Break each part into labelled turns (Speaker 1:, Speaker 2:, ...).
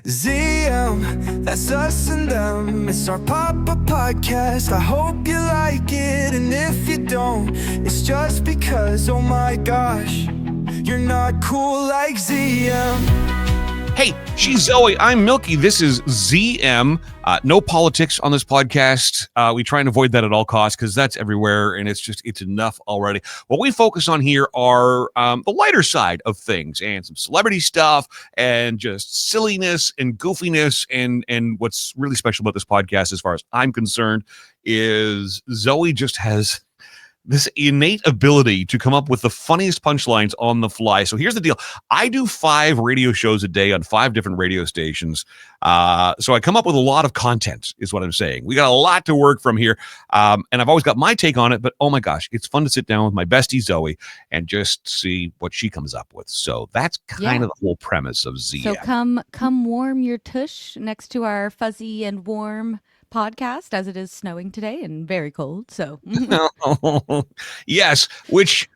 Speaker 1: ZM, that's us and them. It's our pop-up podcast. I hope you like it, and if you don't, it's just because, oh my gosh, you're not cool like ZM.
Speaker 2: Hey, she's Zoe. I'm Milky. This is ZM. No politics on this podcast. We try and avoid that at all costs because that's everywhere, and it's enough already. What we focus on here are the lighter side of things and some celebrity stuff and just silliness and goofiness. And what's really special about this podcast, as far as I'm concerned, is Zoe just has this innate ability to come up with the funniest punchlines on the fly. So here's the deal. I do 5 radio shows a day on 5 different radio stations. So I come up with a lot of content is what I'm saying. We got a lot to work from here. And I've always got my take on it, but oh my gosh, it's fun to sit down with my bestie Zoe and just see what she comes up with. So that's kind of the whole premise of ZM.
Speaker 3: So come warm your tush next to our fuzzy and warm podcast, as it is snowing today and very cold. So
Speaker 2: yes, which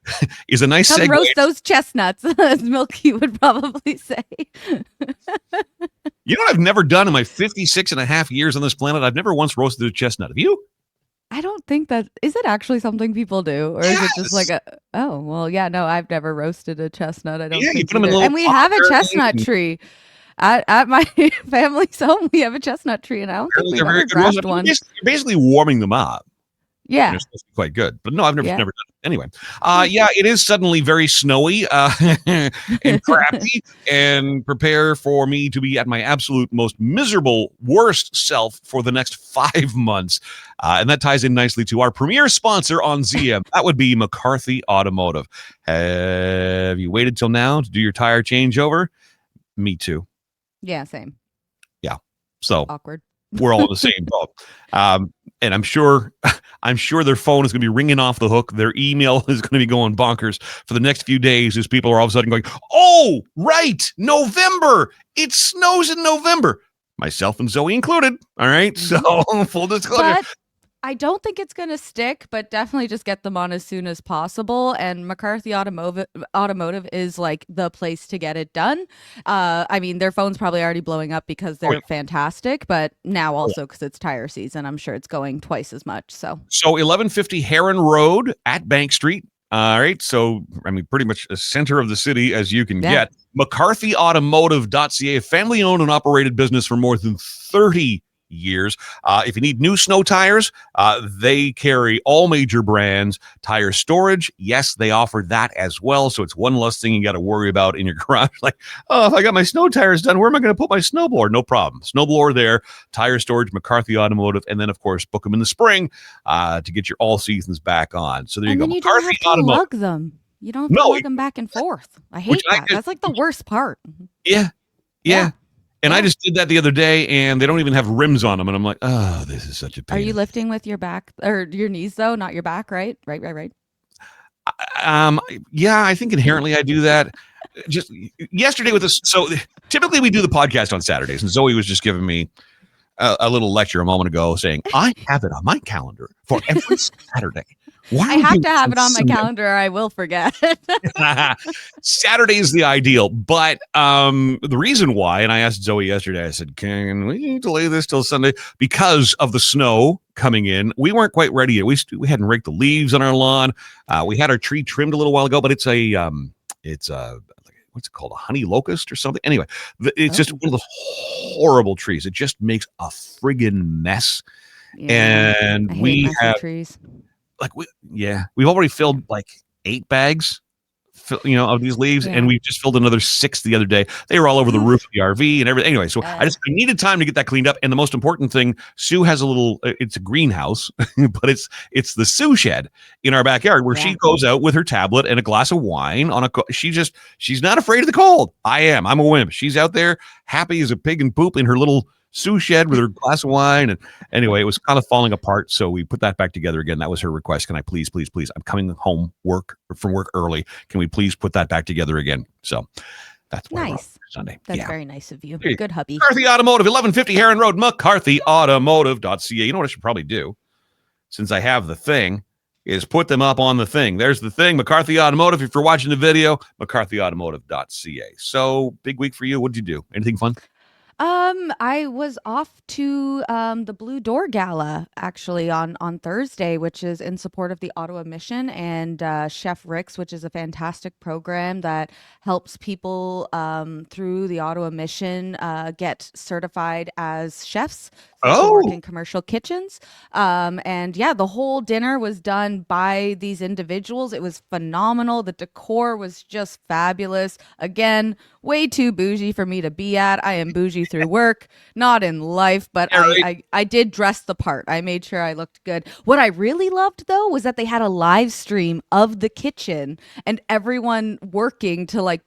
Speaker 2: is a nice
Speaker 3: come
Speaker 2: segue.
Speaker 3: Roast those chestnuts, as Milky would probably say.
Speaker 2: You know what I've never done in my 56 and a half years on this planet? I've never once roasted a chestnut. Have you?
Speaker 3: I don't think that is it actually something people do, or is it just like I've never roasted a chestnut. I don't think
Speaker 2: you put them in a little
Speaker 3: and we have a
Speaker 2: pot
Speaker 3: chestnut tree. At my family's home, we have a chestnut tree, and I don't think we've ever grabbed one.
Speaker 2: You're basically warming them up.
Speaker 3: Yeah.
Speaker 2: It's supposed to be quite good. But no, I've never done it. Anyway, it is suddenly very snowy and crappy, and prepare for me to be at my absolute most miserable, worst self for the next 5 months. And that ties in nicely to our premier sponsor on ZM. That would be McCarthy Automotive. Have you waited till now to do your tire changeover? Me too.
Speaker 3: Yeah, same.
Speaker 2: Yeah. So
Speaker 3: awkward.
Speaker 2: We're all in the same boat. And I'm sure their phone is going to be ringing off the hook. Their email is going to be going bonkers for the next few days as people are all of a sudden going, oh, right, November. It snows in November. Myself and Zoe included. All right. So full disclosure.
Speaker 3: But I don't think it's going to stick, but definitely just get them on as soon as possible. And McCarthy Automotive is like the place to get it done. I mean, their phone's probably already blowing up because they're fantastic, but now also because it's tire season, I'm sure it's going twice as much. So
Speaker 2: 1150 Heron Road at Bank Street. All right. So, I mean, pretty much the center of the city as you can get. McCarthyAutomotive.ca, a family owned and operated business for more than 30 years. If you need new snow tires, they carry all major brands. Tire storage, yes, they offer that as well. So it's one less thing you got to worry about in your garage. Like, oh, if I got my snow tires done, where am I going to put my snowblower? No problem. Snowblower there, tire storage, McCarthy Automotive, and then of course book them in the spring to get your all seasons back on. So there you go.
Speaker 3: You don't have to lug them. You don't have to lug them back and forth. I hate that. That's like the worst part.
Speaker 2: Yeah. And I just did that the other day, and they don't even have rims on them. And I'm like, oh, this is such a pain.
Speaker 3: Are you lifting with your back or your knees, though? Not your back, right? Right.
Speaker 2: Yeah, I think inherently I do that. Just yesterday with this. So typically we do the podcast on Saturdays, and Zoe was just giving me a little lecture a moment ago saying, I have it on my calendar for every Saturday.
Speaker 3: I have to have it on my calendar or I will forget.
Speaker 2: Saturday is the ideal. But the reason why, and I asked Zoe yesterday, I said, can we delay this till Sunday? Because of the snow coming in. We weren't quite ready yet. We hadn't raked the leaves on our lawn. We had our tree trimmed a little while ago, but it's a what's it called? A honey locust or something? Anyway, it's just one of those horrible trees. It just makes a friggin' mess.
Speaker 3: Yeah,
Speaker 2: and we have trees. We've already filled like 8 bags, of these leaves, and we just filled another 6 the other day. They were all over the roof of the RV and everything. Anyway, so I needed time to get that cleaned up. And the most important thing, Sue has it's a greenhouse, but it's the Sue shed in our backyard where she goes out with her tablet and a glass of wine she's not afraid of the cold. I'm a wimp. She's out there happy as a pig in poop in her little Sue shed with her glass of wine. And anyway, it was kind of falling apart. So we put that back together again. That was her request. Can I please, I'm coming home from work early. Can we please put that back together again? So that's
Speaker 3: nice.
Speaker 2: Sunday.
Speaker 3: That's very nice of you. Good hubby.
Speaker 2: McCarthy Automotive, 1150 Heron Road, McCarthyAutomotive.ca. You know what I should probably do, since I have the thing, is put them up on the thing. There's the thing, McCarthy Automotive. If you're watching the video, McCarthyAutomotive.ca. So big week for you. What'd you do? Anything fun?
Speaker 3: I was off to the Blue Door Gala actually on Thursday, which is in support of the Ottawa Mission and Chef Rick's, which is a fantastic program that helps people through the Ottawa Mission get certified as chefs, so to work in commercial kitchens. And yeah, the whole dinner was done by these individuals. It was phenomenal. The decor was just fabulous. Again, way too bougie for me to be at. I am bougie through work, not in life, but I did dress the part. I made sure I looked good. What I really loved though was that they had a live stream of the kitchen and everyone working to like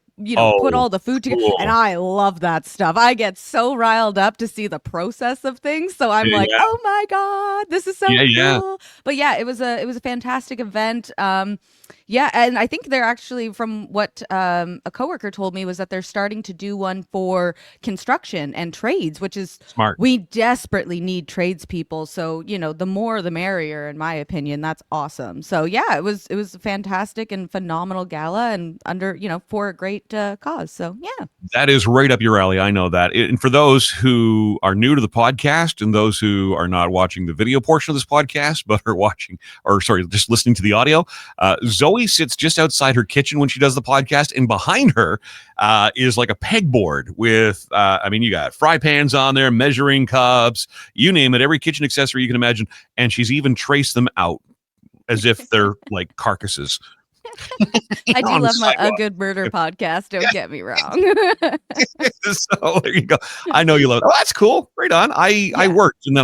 Speaker 3: put all the food together.
Speaker 2: Cool.
Speaker 3: And I love that stuff. I get so riled up to see the process of things. So I'm like, oh my God, this is so cool. But yeah, it was a fantastic event. Yeah, and I think they're actually, from what a coworker told me, was that they're starting to do one for construction and trades, which is
Speaker 2: smart.
Speaker 3: We desperately need tradespeople. So, the more the merrier, in my opinion. That's awesome. So yeah, it was a fantastic and phenomenal gala and for a great cause. So yeah.
Speaker 2: That is right up your alley. I know that. And for those who are new to the podcast and those who are not watching the video portion of this podcast, but are just listening to the audio, Zoe sits just outside her kitchen when she does the podcast, and behind her is like a pegboard with, you got fry pans on there, measuring cups, you name it, every kitchen accessory you can imagine, and she's even traced them out as if they're like carcasses.
Speaker 3: I do love a good murder podcast. Don't get me wrong.
Speaker 2: So there you go. I know you love it. Oh, that's cool. Right on. I worked and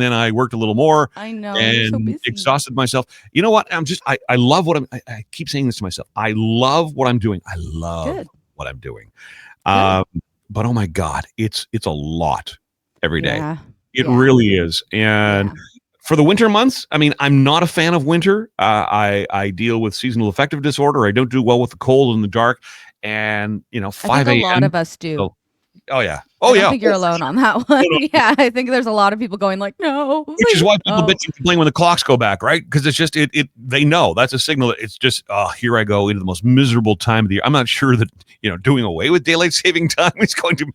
Speaker 2: then I worked a little more.
Speaker 3: I know.
Speaker 2: And
Speaker 3: so busy.
Speaker 2: Exhausted myself. You know what? I love what I keep saying this to myself. I love what I'm doing. I love what I'm doing. But oh my God, it's a lot every day.
Speaker 3: Yeah.
Speaker 2: It really is. And for the winter months, I'm not a fan of winter. I deal with seasonal affective disorder. I don't do well with the cold and the dark. And 5 a.m.
Speaker 3: A lot of us do.
Speaker 2: Oh yeah.
Speaker 3: I don't think you're alone on that one. Yeah, I think there's a lot of people going like, no.
Speaker 2: Which is why people bitch and complain when the clocks go back, right? Because it's just they know that's a signal that it's just here I go into the most miserable time of the year. I'm not sure that doing away with daylight saving time is going to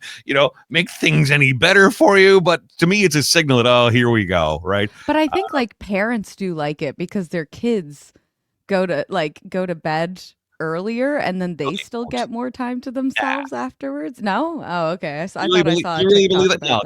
Speaker 2: make things any better for you, but to me it's a signal that here we go, right?
Speaker 3: But I think parents do like it because their kids go to bed earlier and then they still get more time to themselves afterwards. No? Oh, okay. I thought I saw
Speaker 2: you really believe that? No.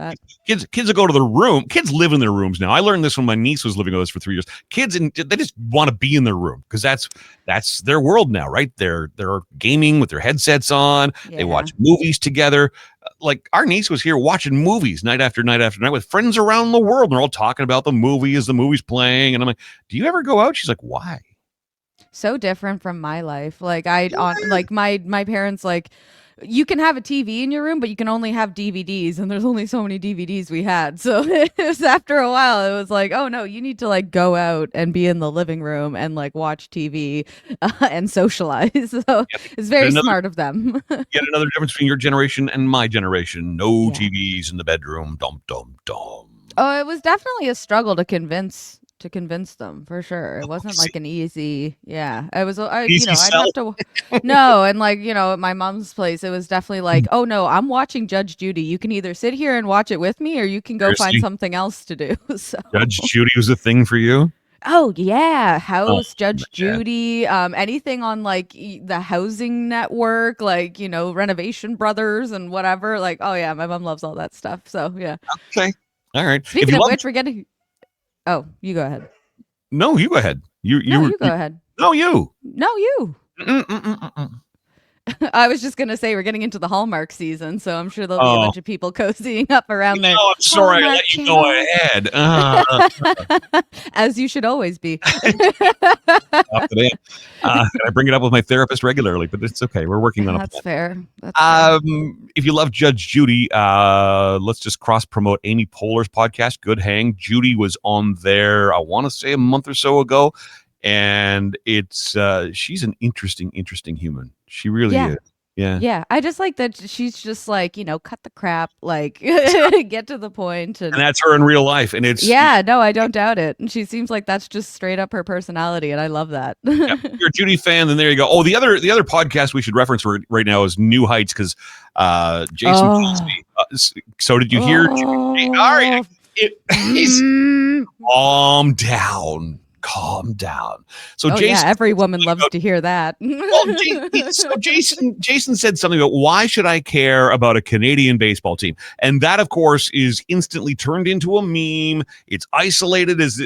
Speaker 2: Kids will go to their room. Kids live in their rooms now. I learned this when my niece was living with us for 3 years. Kids, they just want to be in their room because that's their world now, right? They're gaming with their headsets on. They watch movies together. Like our niece was here watching movies night after night after night with friends around the world. And they're all talking about the movie as the movie's playing. And I'm like, do you ever go out? She's like, why?
Speaker 3: So different from my life. Like my parents, you can have a TV in your room, but you can only have DVDs, and there's only so many DVDs we had. So it was, after a while, it was like, oh no, you need to go out and be in the living room and watch TV and socialize. So it's very smart of them.
Speaker 2: Yet another difference between your generation and my generation. No TVs in the bedroom. Dum dum dum.
Speaker 3: Oh, it was definitely a struggle to convince them, for sure. It wasn't an easy, it was, I'd have to, no. And at my mom's place, it was definitely oh no, I'm watching Judge Judy. You can either sit here and watch it with me or you can go find something else to do. So
Speaker 2: Judge Judy was a thing for you?
Speaker 3: Oh yeah. Judge Judy, anything on the housing network, Renovation Brothers and whatever. Oh yeah, my mom loves all that stuff. So yeah.
Speaker 2: Okay. All right.
Speaker 3: Speaking of which, we're getting... Oh, you go ahead.
Speaker 2: No, you go ahead. You
Speaker 3: go ahead.
Speaker 2: No, you.
Speaker 3: No, you. I was just going to say we're getting into the Hallmark season, so I'm sure there'll be a bunch of people cozying up around there.
Speaker 2: I'm sorry, I let you go ahead.
Speaker 3: As you should always be.
Speaker 2: I bring it up with my therapist regularly, but it's okay. We're working on it.
Speaker 3: That's fair.
Speaker 2: If you love Judge Judy, let's just cross-promote Amy Poehler's podcast, Good Hang. Judy was on there, I want to say a month or so ago, and it's she's an interesting human. She really is. Yeah.
Speaker 3: I just like that she's just cut the crap, get to the point. And
Speaker 2: that's her in real life. And it's...
Speaker 3: Yeah, no, I don't doubt it. And she seems like that's just straight up her personality. And I love that.
Speaker 2: If you're a Judy fan, then there you go. Oh, the other podcast we should reference right now is New Heights because Jason Kelsey So did you hear? All right, he's calm down. Calm down. So Jason,
Speaker 3: every woman loves to hear that.
Speaker 2: so Jason said something about why should I care about a Canadian baseball team, and that of course is instantly turned into a meme. It's isolated as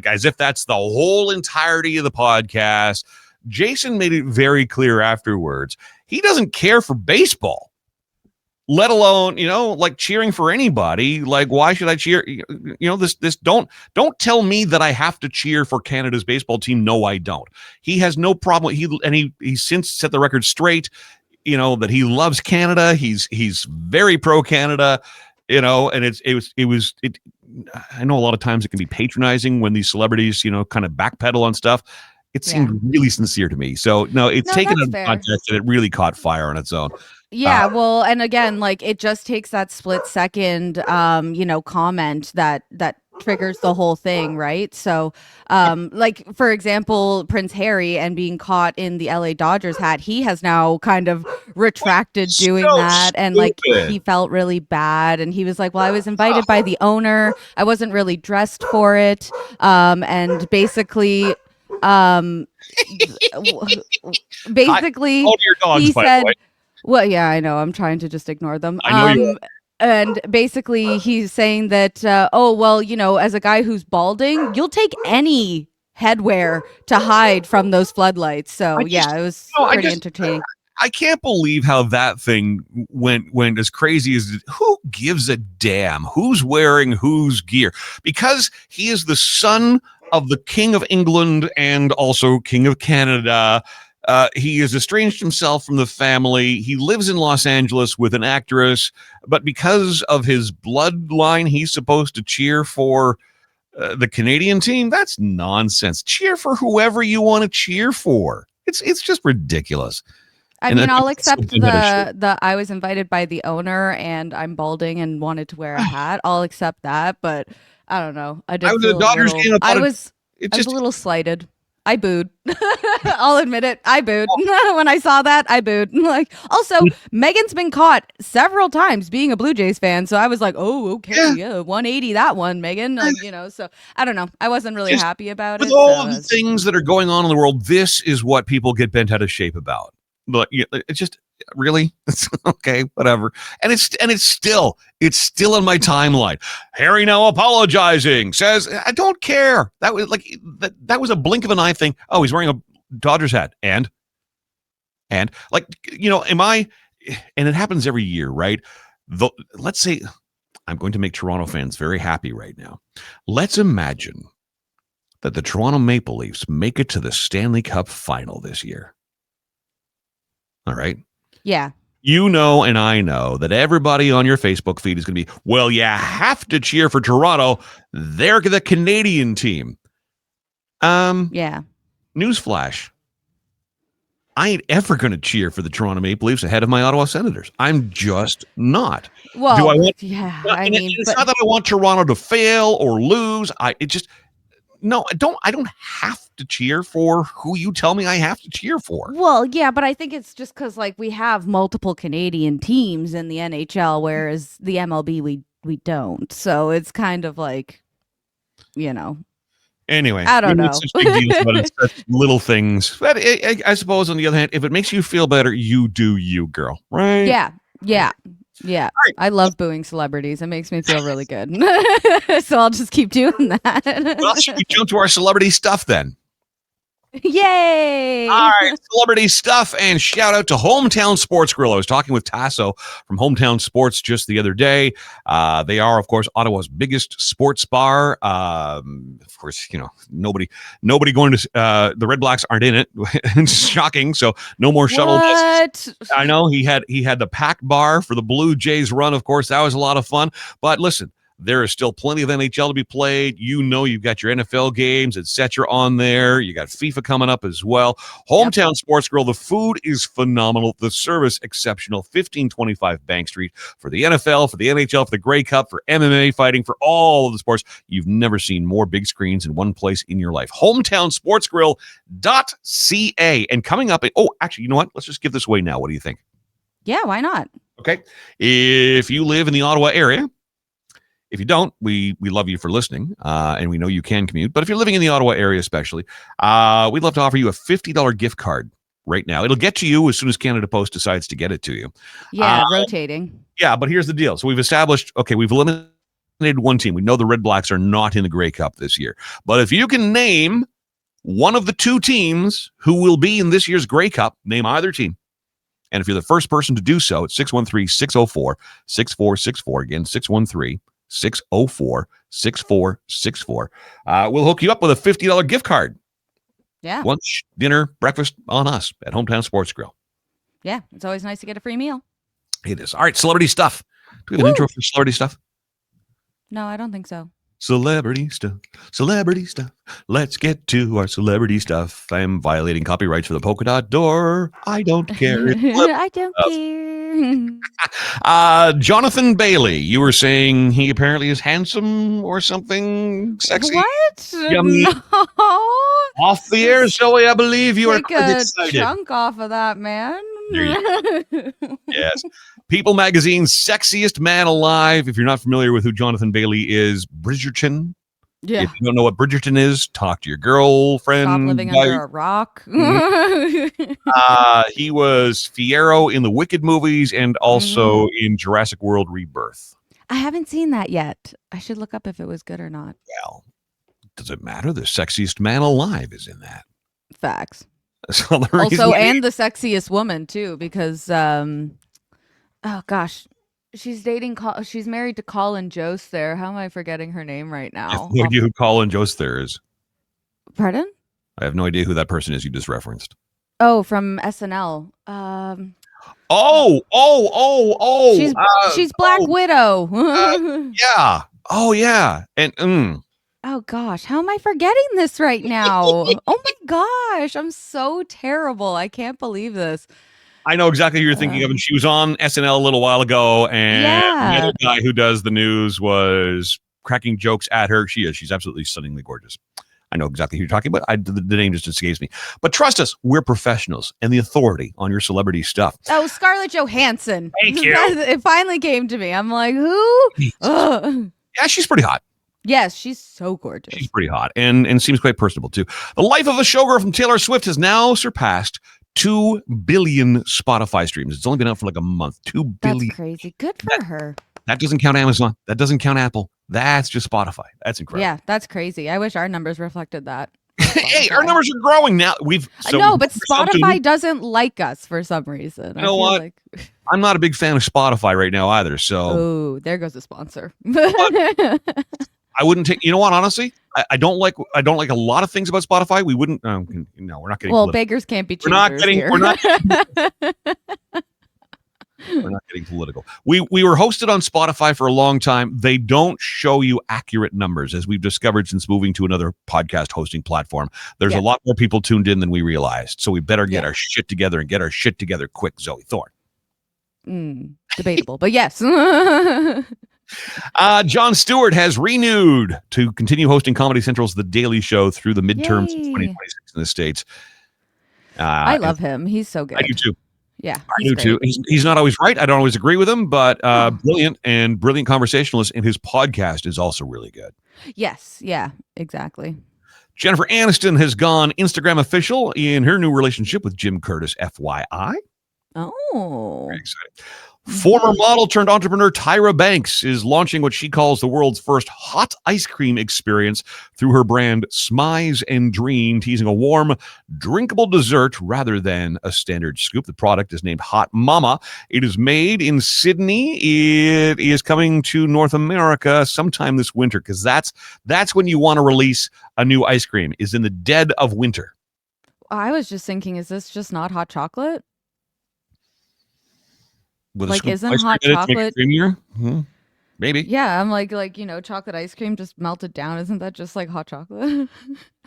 Speaker 2: as if that's the whole entirety of the podcast. Jason made it very clear afterwards he doesn't care for baseball, let alone, cheering for anybody. Like, why should I cheer? This don't tell me that I have to cheer for Canada's baseball team. No, I don't. He has no problem. He's since set the record straight, that he loves Canada. He's very pro Canada, and I know a lot of times it can be patronizing when these celebrities, kind of backpedal on stuff. It seemed really sincere to me. So it's taken out of context and it really caught fire on its own.
Speaker 3: Yeah, well, and again, it just takes that split second, comment that triggers the whole thing, right? So, for example, Prince Harry and being caught in the LA Dodgers hat, he has now kind of retracted doing that, and he felt really bad, and he was like, "Well, I was invited by the owner, I wasn't really dressed for it," and basically. He said. Well, yeah, I know. I'm trying to just ignore them.
Speaker 2: I know you are.
Speaker 3: And basically, he's saying that, as a guy who's balding, you'll take any headwear to hide from those floodlights. So, it was pretty entertaining.
Speaker 2: I can't believe how that thing went as crazy as who gives a damn who's wearing whose gear, because he is the son of the King of England and also King of Canada. He has estranged himself from the family. He lives in Los Angeles with an actress, but because of his bloodline, he's supposed to cheer for the Canadian team. That's nonsense. Cheer for whoever you want to cheer for. It's just ridiculous.
Speaker 3: I mean, I'll accept the I was invited by the owner and I'm balding and wanted to wear a hat. I'll accept that, but I don't know. I was a little slighted. I booed. I'll admit it. I booed. When I saw that, I booed. Also, Megan's been caught several times being a Blue Jays fan. So I was like, oh, okay. Yeah 180 that one, Megan. So I don't know. I wasn't really happy about it.
Speaker 2: With all the things that are going on in the world, this is what people get bent out of shape about. But it's just really, it's okay, whatever. And it's still in my timeline. Harry now apologizing, says, I don't care. That was that was a blink of an eye thing. Oh, he's wearing a Dodgers hat. And am I, and it happens every year, right? Let's say I'm going to make Toronto fans very happy right now. Let's imagine that the Toronto Maple Leafs make it to the Stanley Cup final this year. All right.
Speaker 3: Yeah.
Speaker 2: And I know that everybody on your Facebook feed is going to be, well, you have to cheer for Toronto. They're the Canadian team.
Speaker 3: Yeah.
Speaker 2: Newsflash. I ain't ever going to cheer for the Toronto Maple Leafs ahead of my Ottawa Senators. I'm just not.
Speaker 3: Well,
Speaker 2: do I want?
Speaker 3: Yeah.
Speaker 2: It's not that I want Toronto to fail or lose. No, I don't have to cheer for who you tell me I have to cheer for.
Speaker 3: Well, yeah, but I think it's just because we have multiple Canadian teams in the NHL, whereas the MLB we don't. So it's kind of
Speaker 2: Anyway,
Speaker 3: I don't know.
Speaker 2: Such big deals about it, such little things. But I suppose on the other hand, if it makes you feel better, you do you, girl. Right?
Speaker 3: Yeah. Right. I love booing celebrities. It makes me feel really good. So I'll just keep doing that.
Speaker 2: Well, should we jump to our celebrity stuff then?
Speaker 3: Yay!
Speaker 2: All right, celebrity stuff, and shout out to Hometown Sports Grill. I was talking with Tasso from Hometown Sports just the other day. They are, of course, Ottawa's biggest sports bar. Of course, nobody going to the Red Blacks aren't in it. It's shocking. So no more shuttle buses. I know he had the pack bar for the Blue Jays run. Of course, that was a lot of fun. But listen. There is still plenty of NHL to be played. You've got your NFL games, etc. on there. You got FIFA coming up as well. Hometown Sports Grill. The food is phenomenal. The service exceptional. 1525 Bank Street for the NFL, for the NHL, for the Grey Cup, for MMA fighting, for all of the sports. You've never seen more big screens in one place in your life. HometownSportsGrill.ca. And coming up, actually, you know what? Let's just give this away now. What do you think?
Speaker 3: Yeah, why not?
Speaker 2: Okay. If you live in the Ottawa area, if you don't, we love you for listening, and we know you can commute. But if you're living in the Ottawa area especially, we'd love to offer you a $50 gift card right now. It'll get to you as soon as Canada Post decides to get it to you.
Speaker 3: Yeah, rotating.
Speaker 2: Yeah, but here's the deal. So we've established, we've eliminated one team. We know the Red Blacks are not in the Grey Cup this year. But if you can name one of the two teams who will be in this year's Grey Cup, name either team. And if you're the first person to do so, it's 613-604-6464. Again, 613-604-6464. We'll hook you up with a $50 gift card.
Speaker 3: Yeah.
Speaker 2: Lunch, dinner, breakfast on us at Hometown Sports Grill.
Speaker 3: Yeah, it's always nice to get a free meal.
Speaker 2: It is. All right, celebrity stuff. Do we have an intro for celebrity stuff?
Speaker 3: No, I don't think so.
Speaker 2: Celebrity stuff. Celebrity stuff. Let's get to our celebrity stuff. I'm violating copyrights for the polka dot door. I don't care.
Speaker 3: I don't care.
Speaker 2: Jonathan Bailey, you were saying he apparently is handsome or something sexy.
Speaker 3: What?
Speaker 2: Yummy.
Speaker 3: No.
Speaker 2: Off the air, Zoe, I believe you are
Speaker 3: Take
Speaker 2: quite
Speaker 3: a
Speaker 2: excited.
Speaker 3: chunk off of that, man.
Speaker 2: There you go. Yes. People Magazine's sexiest man alive. If you're not familiar with who Jonathan Bailey is, Bridgerton.
Speaker 3: Yeah.
Speaker 2: If you don't know what Bridgerton is, talk to your girlfriend.
Speaker 3: Stop living under a rock.
Speaker 2: He was Fiyero in the Wicked movies and also in Jurassic World Rebirth.
Speaker 3: I haven't seen that yet. I should look up if it was good or not.
Speaker 2: Well, does it matter? The sexiest man alive is in that.
Speaker 3: Facts.
Speaker 2: So
Speaker 3: Also, and the sexiest woman too, because oh gosh, she's married to Colin Jost there. How am I forgetting her name right now?
Speaker 2: I have no idea who Colin Jost there is.
Speaker 3: Pardon?
Speaker 2: I have no idea who that person is you just referenced.
Speaker 3: Oh, from SNL.
Speaker 2: She's
Speaker 3: Black Widow.
Speaker 2: Yeah. Oh yeah. And
Speaker 3: oh gosh, how am I forgetting this right now? Oh my gosh, I'm so terrible. I can't believe this.
Speaker 2: I know exactly who you're thinking of, and she was on SNL a little while ago, and the other guy who does the news was cracking jokes at her. She's absolutely stunningly gorgeous. I know exactly who you're talking about. The name just escapes me. But trust us, we're professionals and the authority on your celebrity stuff.
Speaker 3: Oh, Scarlett Johansson.
Speaker 2: Thank you.
Speaker 3: It finally came to me. I'm like, who?
Speaker 2: Yeah, she's pretty hot.
Speaker 3: Yes, she's so gorgeous.
Speaker 2: She's pretty hot and seems quite personable, too. The Life of a Showgirl from Taylor Swift has now surpassed 2 billion Spotify streams. It's only been out for like a month. 2 billion.
Speaker 3: That's crazy. Good for her.
Speaker 2: That doesn't count Amazon. That doesn't count Apple. That's just Spotify. That's incredible.
Speaker 3: Yeah, that's crazy. I wish our numbers reflected that.
Speaker 2: Hey, our numbers are growing now.
Speaker 3: No, but Spotify doesn't like us for some reason.
Speaker 2: You know what? I'm not a big fan of Spotify right now either. So,
Speaker 3: oh, there goes a sponsor.
Speaker 2: I wouldn't take. You know what? Honestly, I don't like a lot of things about Spotify. We wouldn't. No, we're not getting.
Speaker 3: Well,
Speaker 2: political.
Speaker 3: beggars can't be choosers.
Speaker 2: We're not getting political. We were hosted on Spotify for a long time. They don't show you accurate numbers, as we've discovered since moving to another podcast hosting platform. There's a lot more people tuned in than we realized. So we better get our shit together and get our shit together quick, Zoe Thorne.
Speaker 3: Debatable, but yes.
Speaker 2: Jon Stewart has renewed to continue hosting Comedy Central's The Daily Show through the midterms of 2026 in the States.
Speaker 3: I love him. He's so good.
Speaker 2: I do too.
Speaker 3: Yeah,
Speaker 2: I do too. He's not always right. I don't always agree with him, but brilliant conversationalist, and his podcast is also really good.
Speaker 3: Yes. Yeah, exactly.
Speaker 2: Jennifer Aniston has gone Instagram official in her new relationship with Jim Curtis, FYI.
Speaker 3: Oh.
Speaker 2: Very exciting. Former model turned entrepreneur Tyra Banks is launching what she calls the world's first hot ice cream experience through her brand Smize and Dream, teasing a warm, drinkable dessert rather than a standard scoop. The product is named Hot Mama. It is made in Sydney. It is coming to North America sometime this winter, because that's when you want to release a new ice cream, is in the dead of winter.
Speaker 3: I was just thinking, is this just not hot chocolate?
Speaker 2: With
Speaker 3: like, isn't hot chocolate
Speaker 2: creamier? Maybe.
Speaker 3: Yeah, I'm like chocolate ice cream just melted down. Isn't that just like hot chocolate?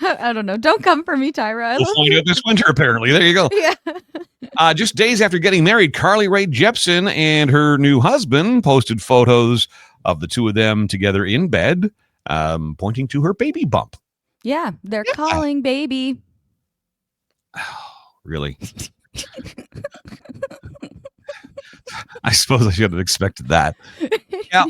Speaker 3: I don't know. Don't come for me, Tyra.
Speaker 2: We'll find out this winter, apparently. There you go.
Speaker 3: Yeah.
Speaker 2: Just days after getting married, Carly Rae Jepson and her new husband posted photos of the two of them together in bed, pointing to her baby bump.
Speaker 3: Yeah, they're calling baby.
Speaker 2: Really? I suppose I should have expected that. Yeah.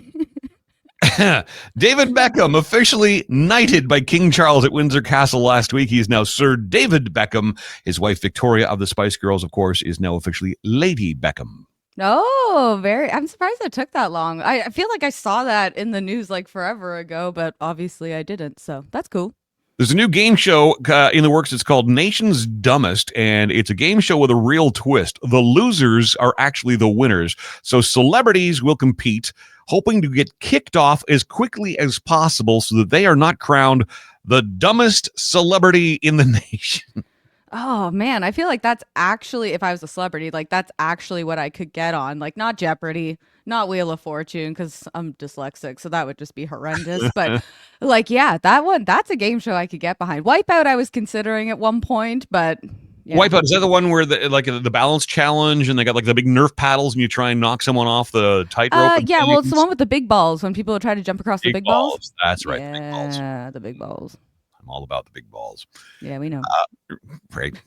Speaker 2: David Beckham officially knighted by King Charles at Windsor Castle last week. He is now Sir David Beckham. His wife Victoria of the Spice Girls, of course, is now officially Lady Beckham.
Speaker 3: Oh, I'm surprised it took that long. I feel like I saw that in the news like forever ago, but obviously I didn't. So that's cool.
Speaker 2: There's a new game show in the works. It's called Nation's Dumbest, and it's a game show with a real twist. The losers are actually the winners. So celebrities will compete, hoping to get kicked off as quickly as possible so that they are not crowned the dumbest celebrity in the nation.
Speaker 3: Oh man, I feel like that's actually, if I was a celebrity, like that's actually what I could get on. Like not Jeopardy, not Wheel of Fortune, because I'm dyslexic, so that would just be horrendous. But like, yeah, that's a game show I could get behind. Wipeout, I was considering at one point, but yeah.
Speaker 2: Wipeout, is that the one where the balance challenge and they got like the big Nerf paddles and you try and knock someone off the tightrope?
Speaker 3: Yeah, well, it's the one with the big balls when people try to jump across the big balls.
Speaker 2: That's right.
Speaker 3: Yeah, the big balls.
Speaker 2: I'm all about the big balls.
Speaker 3: Yeah, we know.
Speaker 2: Right.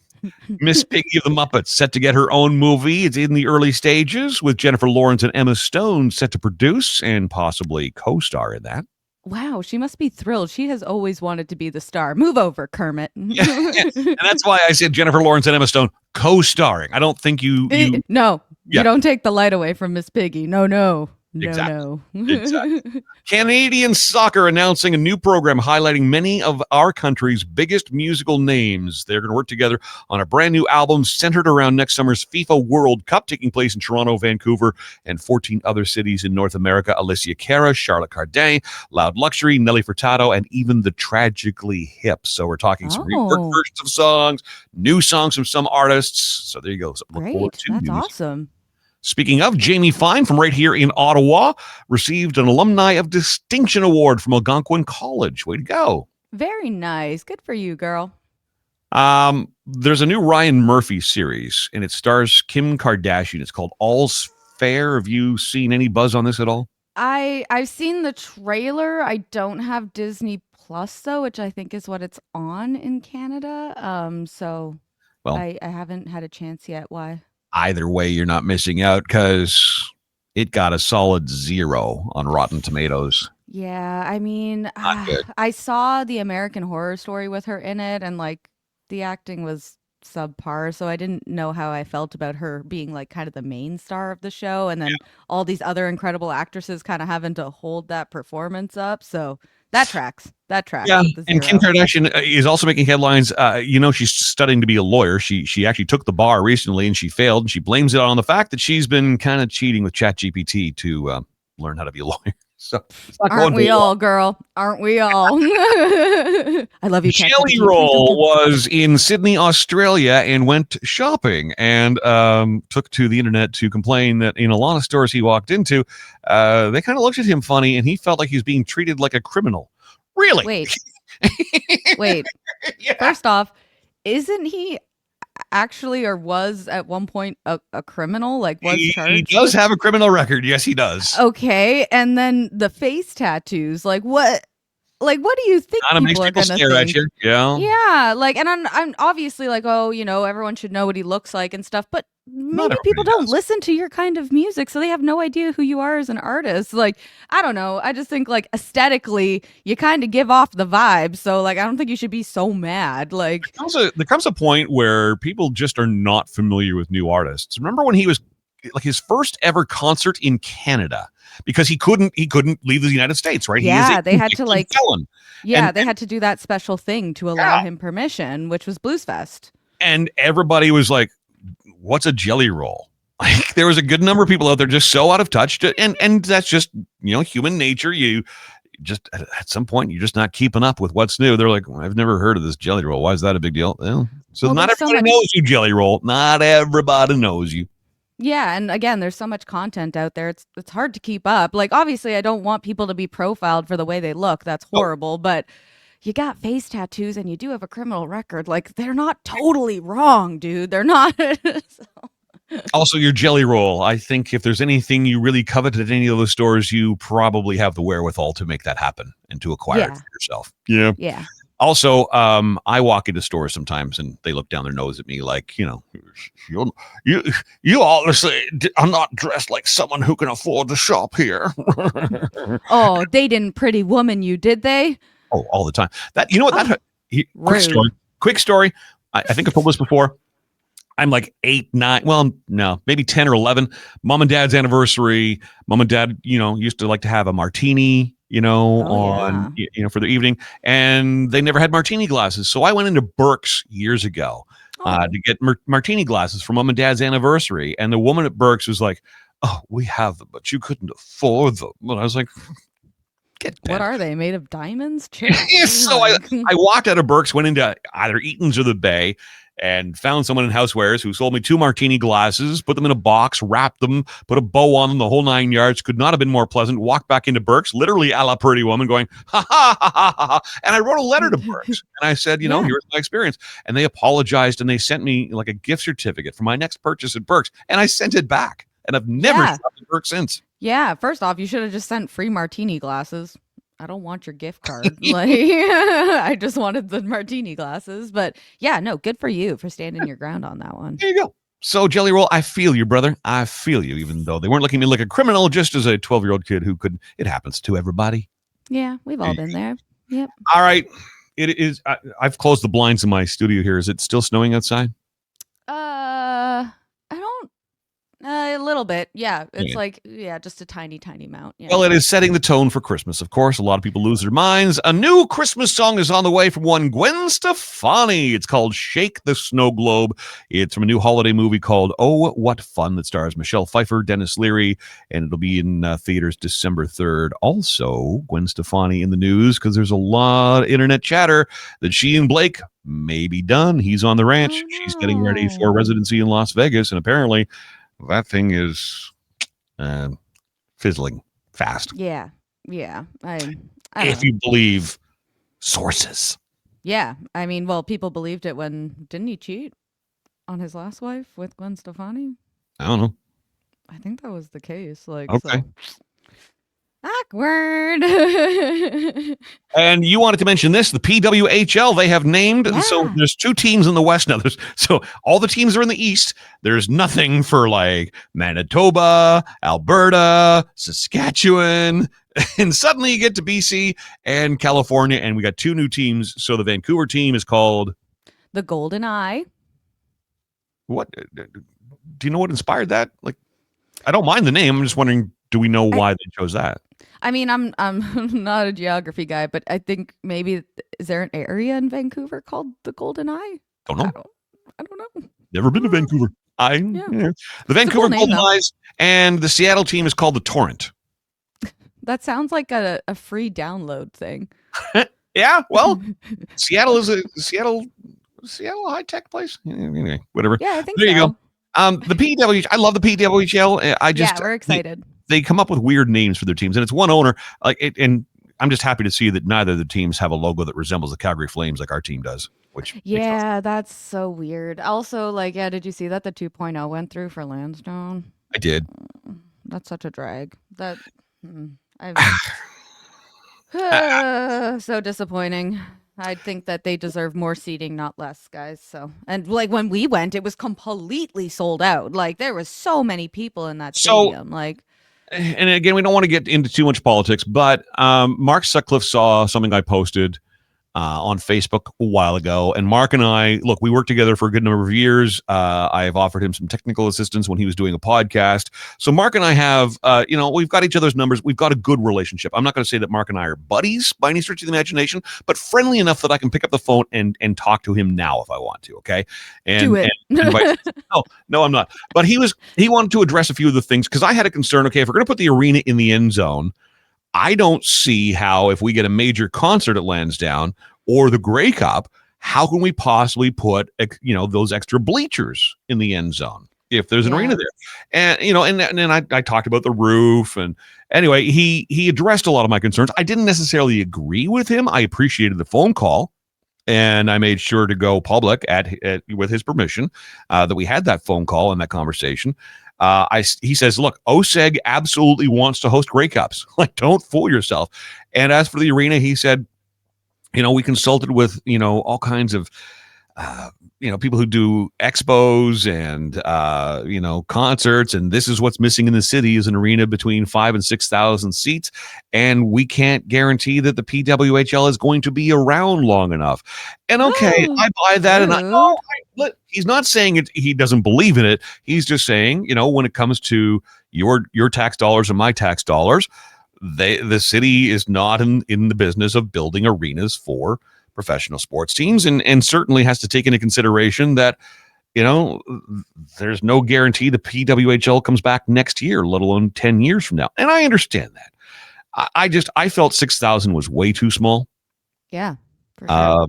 Speaker 2: Miss Piggy of the Muppets set to get her own movie. It's in the early stages with Jennifer Lawrence and Emma Stone set to produce and possibly co-star in that.
Speaker 3: Wow, she must be thrilled. She has always wanted to be the star. Move over, Kermit.
Speaker 2: Yeah. And that's why I said Jennifer Lawrence and Emma Stone co-starring. I don't think you
Speaker 3: No, you don't take the light away from Miss Piggy. No.
Speaker 2: Exactly. Canadian Soccer announcing a new program highlighting many of our country's biggest musical names. They're going to work together on a brand new album centered around next summer's FIFA World Cup taking place in Toronto, Vancouver, and 14 other cities in North America. Alicia Cara, Charlotte Cardin, Loud Luxury, Nelly Furtado, and even the Tragically Hip. So we're talking some reworked versions of songs, new songs from some artists. So there you go.
Speaker 3: Great. That's awesome.
Speaker 2: Speaking of, Jamie Fine from right here in Ottawa received an Alumni of Distinction Award from Algonquin College. Way to go.
Speaker 3: Very nice. Good for you, girl.
Speaker 2: There's a new Ryan Murphy series, and it stars Kim Kardashian. It's called All's Fair. Have you seen any buzz on this at all?
Speaker 3: I've seen the trailer. I don't have Disney Plus, though, which I think is what it's on in Canada. I haven't had a chance yet. Why?
Speaker 2: Either way, you're not missing out because it got a solid 0 on Rotten Tomatoes.
Speaker 3: Yeah, I mean, I saw the American Horror Story with her in it, and like the acting was subpar, so I didn't know how I felt about her being like kind of the main star of the show, and then all these other incredible actresses kind of having to hold that performance up. So that tracks.
Speaker 2: Yeah, and Kim Kardashian is also making headlines. She's studying to be a lawyer. She actually took the bar recently and she failed. And she blames it on the fact that she's been kind of cheating with ChatGPT to learn how to be a lawyer. So
Speaker 3: aren't we all, girl? Aren't we all? I love you.
Speaker 2: Jelly Roll was in Sydney, Australia, and went shopping and took to the internet to complain that in a lot of stores he walked into, they kind of looked at him funny, and he felt like he was being treated like a criminal. Really?
Speaker 3: Wait.
Speaker 2: Yeah.
Speaker 3: First off, isn't he actually or was at one point a criminal? Like was charged?
Speaker 2: He does have a criminal record. Yes, he does.
Speaker 3: Okay, and then the face tattoos. Like what? Like what do you think people are going to think?
Speaker 2: At you. Yeah.
Speaker 3: Like, and I'm obviously like, everyone should know what he looks like and stuff, but maybe people don't listen to your kind of music, so they have no idea who you are as an artist. Like, I don't know. I just think like aesthetically, you kind of give off the vibe. So like, I don't think you should be so mad. Like,
Speaker 2: there comes a point where people just are not familiar with new artists. Remember when he was like his first ever concert in Canada? Because he couldn't leave the United States, right?
Speaker 3: Yeah, they had to like
Speaker 2: felon.
Speaker 3: Yeah, they had to do that special thing to allow him permission, which was Blues Fest.
Speaker 2: And everybody was like, what's a jelly roll? Like there was a good number of people out there just so out of touch. And that's just, human nature. You just at some point you're just not keeping up with what's new. They're like, I've never heard of this jelly roll. Why is that a big deal? Well, not everybody knows you, jelly roll. Not everybody knows you.
Speaker 3: Yeah, and again, there's so much content out there. It's hard to keep up. Like, obviously, I don't want people to be profiled for the way they look. That's horrible. But you got face tattoos and you do have a criminal record. Like, they're not totally wrong, dude. They're not.
Speaker 2: Also, your jelly roll. I think if there's anything you really covet at any of those stores, you probably have the wherewithal to make that happen and to acquire it for yourself. Yeah.
Speaker 3: Yeah.
Speaker 2: Also, I walk into stores sometimes and they look down their nose at me like, you obviously are not dressed like someone who can afford to shop here.
Speaker 3: Oh, they didn't pretty woman you, did they?
Speaker 2: Oh, all the time. That, you know what? Quick
Speaker 3: rude.
Speaker 2: story. Quick story. I think I've told this before. I'm like 8, 9, well, no, maybe 10 or 11. Mom and dad's anniversary. Mom and dad, used to like to have a martini, for the evening, and they never had martini glasses. So I went into Burke's years ago to get martini glasses for Mom and dad's anniversary. And the woman at Burke's was like, "Oh, we have them, but you couldn't afford them." And I was like,
Speaker 3: what are they, made of diamonds?
Speaker 2: So I walked out of Burke's, went into either Eaton's or the Bay, and found someone in Housewares who sold me 2 martini glasses, put them in a box, wrapped them, put a bow on them, the whole 9 yards. Could not have been more pleasant. Walked back into Burke's, literally a la Pretty Woman, going, ha, ha, ha, ha, ha. And I wrote a letter to Burke's, and I said, here's my experience. And they apologized, and they sent me like a gift certificate for my next purchase at Burke's, and I sent it back. And I've never shopped at Burke's since.
Speaker 3: Yeah, first off, you should have just sent free martini glasses. I don't want your gift card. I just wanted the martini glasses. But yeah, no, good for you for standing your ground on that one.
Speaker 2: There you go. So, Jelly Roll, I feel you, brother. I feel you, even though they weren't looking at me like a criminal, just as a 12-year-old kid who could. It happens to everybody.
Speaker 3: Yeah, we've all been there. Yep.
Speaker 2: All right. It is. I've closed the blinds in my studio here. Is it still snowing outside?
Speaker 3: I don't. A little bit. Yeah. It's just a tiny, tiny amount. Yeah.
Speaker 2: Well, it is setting the tone for Christmas. Of course, a lot of people lose their minds. A new Christmas song is on the way from one Gwen Stefani. It's called Shake the Snow Globe. It's from a new holiday movie called Oh, What Fun that stars Michelle Pfeiffer, Dennis Leary, and it'll be in theaters December 3rd. Also, Gwen Stefani in the news because there's a lot of internet chatter that she and Blake may be done. He's on the ranch.
Speaker 3: Oh, no.
Speaker 2: She's getting ready for residency in Las Vegas, and apparently that thing is fizzling fast.
Speaker 3: Yeah. I
Speaker 2: if you believe sources.
Speaker 3: Yeah. I mean, well, people believed it when, didn't he cheat on his last wife with Gwen Stefani?
Speaker 2: I don't know.
Speaker 3: I think that was the case.
Speaker 2: Okay.
Speaker 3: So. Awkward.
Speaker 2: And you wanted to mention this, the PWHL, they have named, so there's 2 teams in the West now. So all the teams are in the East. There's nothing for like Manitoba, Alberta, Saskatchewan, and suddenly you get to BC and California, and we got 2 new teams. So the Vancouver team is called
Speaker 3: the Golden Eye.
Speaker 2: What? Do you know what inspired that? Like, I don't mind the name. I'm just wondering, do we know why they chose that?
Speaker 3: I mean, I'm not a geography guy, but I think maybe is there an area in Vancouver called the Golden Eye?
Speaker 2: Don't know.
Speaker 3: I don't know.
Speaker 2: Never been to Vancouver. The Vancouver Golden Eyes, and the Seattle team is called the Torrent.
Speaker 3: That sounds like a free download thing.
Speaker 2: Yeah, well, Seattle is a Seattle high tech place. Anyway, whatever.
Speaker 3: Yeah, I think
Speaker 2: there you go. The PWH, I love the PWHL.
Speaker 3: We're excited.
Speaker 2: They come up with weird names for their teams, and it's one owner. And I'm just happy to see that neither of the teams have a logo that resembles the Calgary Flames like our team does. Which
Speaker 3: that's so weird. Also, did you see that the 2.0 went through for Lansdowne?
Speaker 2: I did.
Speaker 3: That's such a drag. So disappointing. I think that they deserve more seating, not less, guys. So, and when we went, it was completely sold out. Like, there was so many people in that stadium.
Speaker 2: And again, we don't want to get into too much politics, but Mark Sutcliffe saw something I posted on Facebook a while ago. And Mark and I, look, we worked together for a good number of years. I have offered him some technical assistance when he was doing a podcast. So Mark and I have, we've got each other's numbers. We've got a good relationship. I'm not going to say that Mark and I are buddies by any stretch of the imagination, but friendly enough that I can pick up the phone and talk to him now if I want to. Okay.
Speaker 3: Do it.
Speaker 2: No, I'm not. But he wanted to address a few of the things because I had a concern. Okay, if we're going to put the arena in the end zone, I don't see how, if we get a major concert at Lansdowne or the Grey Cup, how can we possibly put, those extra bleachers in the end zone if there's an arena there? And, and then I talked about the roof. And anyway, he addressed a lot of my concerns. I didn't necessarily agree with him. I appreciated the phone call, and I made sure to go public with his permission that we had that phone call and that conversation. He says, look, OSEG absolutely wants to host Grey Cups. Like, don't fool yourself. And as for the arena, he said, We consulted with, all kinds of, people who do expos and, concerts. And this is what's missing in the city is an arena between 5,000 and 6,000 seats. And we can't guarantee that the PWHL is going to be around long enough. And okay, I buy that. And he's not saying it, he doesn't believe in it. He's just saying, when it comes to your tax dollars and my tax dollars, the city is not in the business of building arenas for professional sports teams, and certainly has to take into consideration that there's no guarantee the PWHL comes back next year, let alone 10 years from now. And I understand that. I felt 6,000 was way too small.
Speaker 3: Yeah, for sure.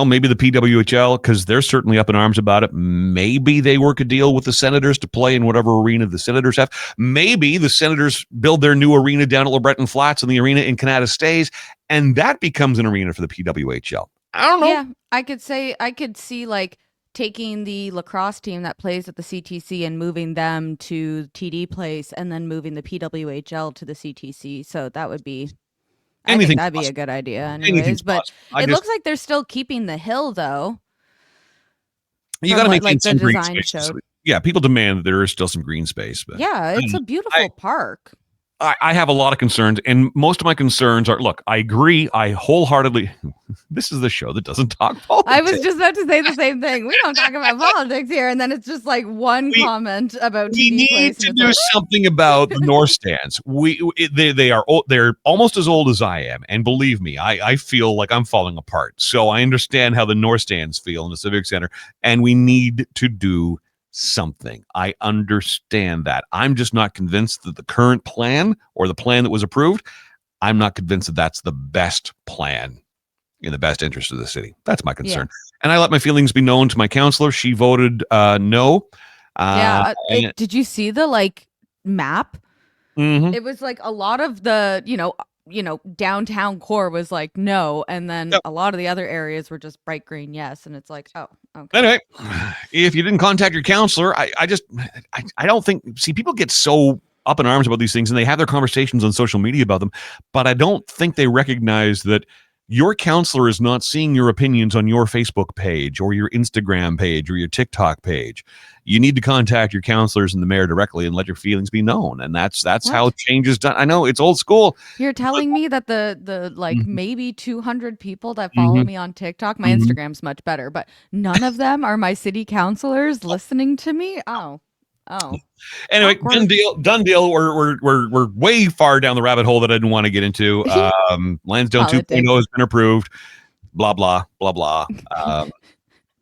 Speaker 2: Maybe the PWHL, because they're certainly up in arms about it. Maybe they work a deal with the Senators to play in whatever arena the Senators have. Maybe the Senators build their new arena down at LeBreton Flats and the arena in Canada stays, and that becomes an arena for the PWHL. I don't know.
Speaker 3: Yeah, I could see like taking the lacrosse team that plays at the CTC and moving them to TD Place and then moving the PWHL to the CTC. So that would be... I think that'd be a good idea anyways, but it looks like they're still keeping the hill though.
Speaker 2: You got to make
Speaker 3: some green space.
Speaker 2: Yeah, people demand that there is still some green space. But
Speaker 3: yeah, it's a beautiful park.
Speaker 2: I have a lot of concerns, and most of my concerns are, look, I agree. I wholeheartedly, this is the show that doesn't talk politics.
Speaker 3: I was just about to say the same thing. We don't talk about politics here, and then it's just like one comment about
Speaker 2: we
Speaker 3: TV
Speaker 2: need
Speaker 3: place,
Speaker 2: to do something about the North Stands. They're almost as old as I am, and believe me, I feel like I'm falling apart. So I understand how the North Stands feel in the Civic Center, and we need to do something. I understand that. I'm just not convinced that the current plan or the plan that was approved, I'm not convinced that that's the best plan in the best interest of the city. That's my concern. Yeah. And I let my feelings be known to my counselor. She voted no.
Speaker 3: Did you see the map?
Speaker 2: Mm-hmm.
Speaker 3: It was like a lot of the, downtown core was like no, and then a lot of the other areas were just bright green yes, and it's like, oh, okay.
Speaker 2: Anyway, if you didn't contact your counselor, I don't think, people get so up in arms about these things and they have their conversations on social media about them, but I don't think they recognize that your counselor is not seeing your opinions on your Facebook page or your Instagram page or your TikTok page. You need to contact your counselors and the mayor directly and let your feelings be known. And that's how change is done. I know it's old school.
Speaker 3: You're telling me that the maybe 200 people that follow me on TikTok, my Instagram's much better, but none of them are my city councilors listening to me? Oh.
Speaker 2: Anyway, done deal. We're way far down the rabbit hole that I didn't want to get into. Lansdowne 2.0 has been approved. Blah blah blah blah.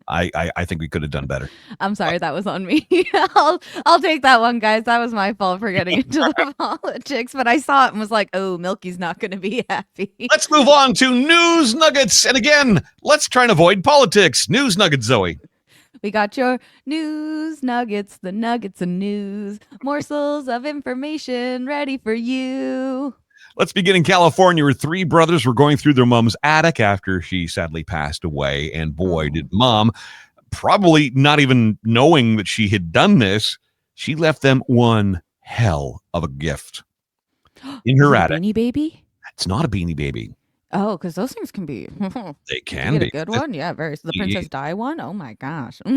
Speaker 2: I think we could have done better.
Speaker 3: I'm sorry, that was on me. I'll take that one, guys. That was my fault for getting into the politics, but I saw it and was like, oh, Milky's not going to be happy.
Speaker 2: Let's move on to news nuggets. And again, let's try and avoid politics. News nuggets, Zoe.
Speaker 3: We got your news nuggets, the nuggets of news, morsels of information ready for you.
Speaker 2: Let's begin in California, where three brothers were going through their mom's attic after she sadly passed away. And boy, did mom, probably not even knowing that she had done this, she left them one hell of a gift in her attic.
Speaker 3: Beanie Baby?
Speaker 2: It's not a Beanie Baby.
Speaker 3: Oh, because those things can be.
Speaker 2: They can be.
Speaker 3: A good one? Yeah, very. The Princess Di one? Oh my gosh.
Speaker 2: Oh,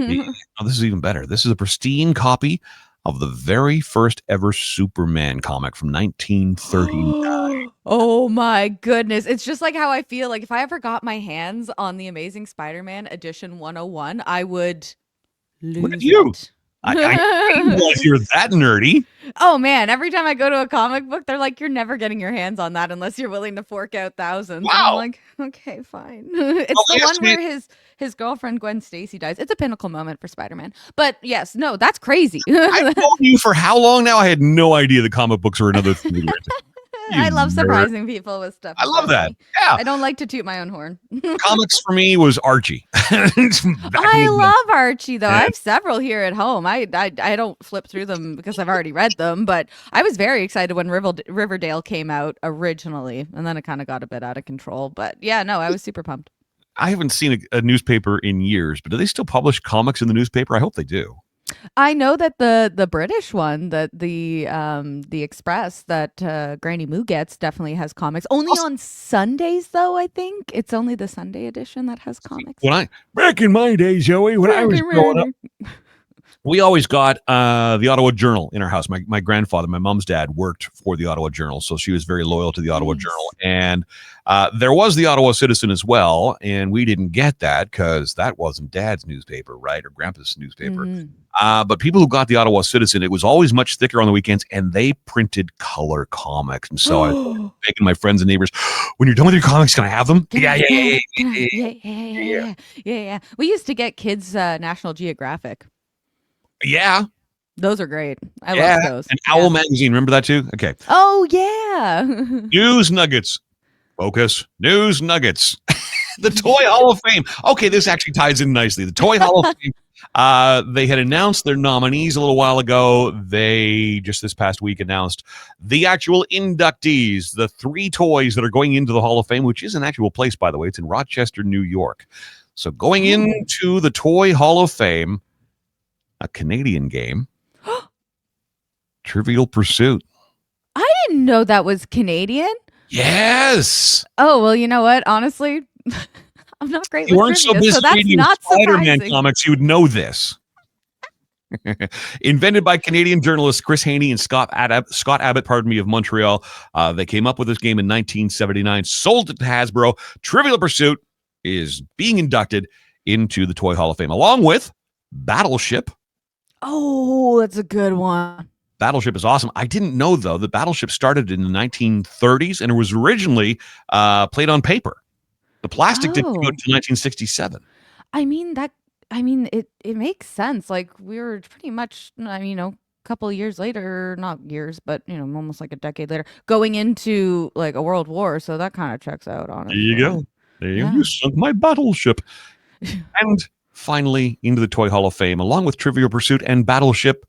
Speaker 2: this is even better. This is a pristine copy of the very first ever Superman comic from 1939.
Speaker 3: Oh my goodness. It's just like how I feel like if I ever got my hands on the Amazing Spider-Man edition 101, I would lose
Speaker 2: Look at you.
Speaker 3: It.
Speaker 2: I didn't realize you're that nerdy.
Speaker 3: Oh man, every time I go to a comic book, they're like, you're never getting your hands on that unless you're willing to fork out thousands.
Speaker 2: Wow.
Speaker 3: I'm like, okay, fine. It's the one where his girlfriend Gwen Stacy dies. It's a pinnacle moment for Spider-Man. But yes, no, that's crazy.
Speaker 2: I've known you for how long now? I had no idea the comic books were another thing.
Speaker 3: I love surprising people with stuff.
Speaker 2: I love that. Yeah.
Speaker 3: I don't like to toot my own horn.
Speaker 2: Comics for me was Archie.
Speaker 3: I love Archie, though. Yeah. I have several here at home. I don't flip through them because I've already read them, but I was very excited when Riverdale came out originally, and then it kind of got a bit out of control. But yeah, no, I was super pumped.
Speaker 2: I haven't seen a newspaper in years, but do they still publish comics in the newspaper? I hope they do.
Speaker 3: I know that the British one, that the Express that Granny Moo gets, definitely has comics. Only on Sundays, though. I think it's only the Sunday edition that has comics.
Speaker 2: Back in my day, Zoe, when I was growing up, we always got the Ottawa Journal in our house. My grandfather, my mom's dad, worked for the Ottawa Journal, so she was very loyal to the Ottawa Journal. And there was the Ottawa Citizen as well, and we didn't get that because that wasn't Dad's newspaper, right, or Grandpa's newspaper. But people who got the Ottawa Citizen, it was always much thicker on the weekends, and they printed color comics. And so I was begging my friends and neighbors, when you're done with your comics, can I have them? Yeah.
Speaker 3: We used to get kids National Geographic.
Speaker 2: Yeah.
Speaker 3: Those are great. I love those.
Speaker 2: And Owl Magazine. Remember that too? Okay.
Speaker 3: Oh, yeah.
Speaker 2: News Nuggets. Focus. News Nuggets. The Toy Hall of Fame. Okay, this actually ties in nicely. The Toy Hall of Fame. They had announced their nominees a little while ago. They just this past week announced the actual inductees, the 3 toys that are going into the Hall of Fame, which is an actual place, by the way. It's in Rochester, New York. So going into the Toy Hall of Fame, a Canadian game, Trivial Pursuit.
Speaker 3: I didn't know that was Canadian.
Speaker 2: Yes.
Speaker 3: Oh, well, you know what? Honestly, I'm not great
Speaker 2: You
Speaker 3: with
Speaker 2: weren't so
Speaker 3: trivia,
Speaker 2: busy
Speaker 3: that's
Speaker 2: reading
Speaker 3: not
Speaker 2: Spider-Man
Speaker 3: surprising.
Speaker 2: comics, you would know this. Invented by Canadian journalists Chris Haney and Scott Abbott, of Montreal. They came up with this game in 1979, sold it to Hasbro. Trivial Pursuit is being inducted into the Toy Hall of Fame, along with Battleship.
Speaker 3: Oh, that's a good one.
Speaker 2: Battleship is awesome. I didn't know, though, that Battleship started in the 1930s and it was originally played on paper. The plastic didn't go until 1967.
Speaker 3: I mean, it makes sense. Like, we were pretty much, a couple of years later, not years, but, almost like a decade later, going into like a world war. So that kind of checks out, honestly.
Speaker 2: There you go. You sunk my battleship. And finally, into the Toy Hall of Fame, along with Trivial Pursuit and Battleship,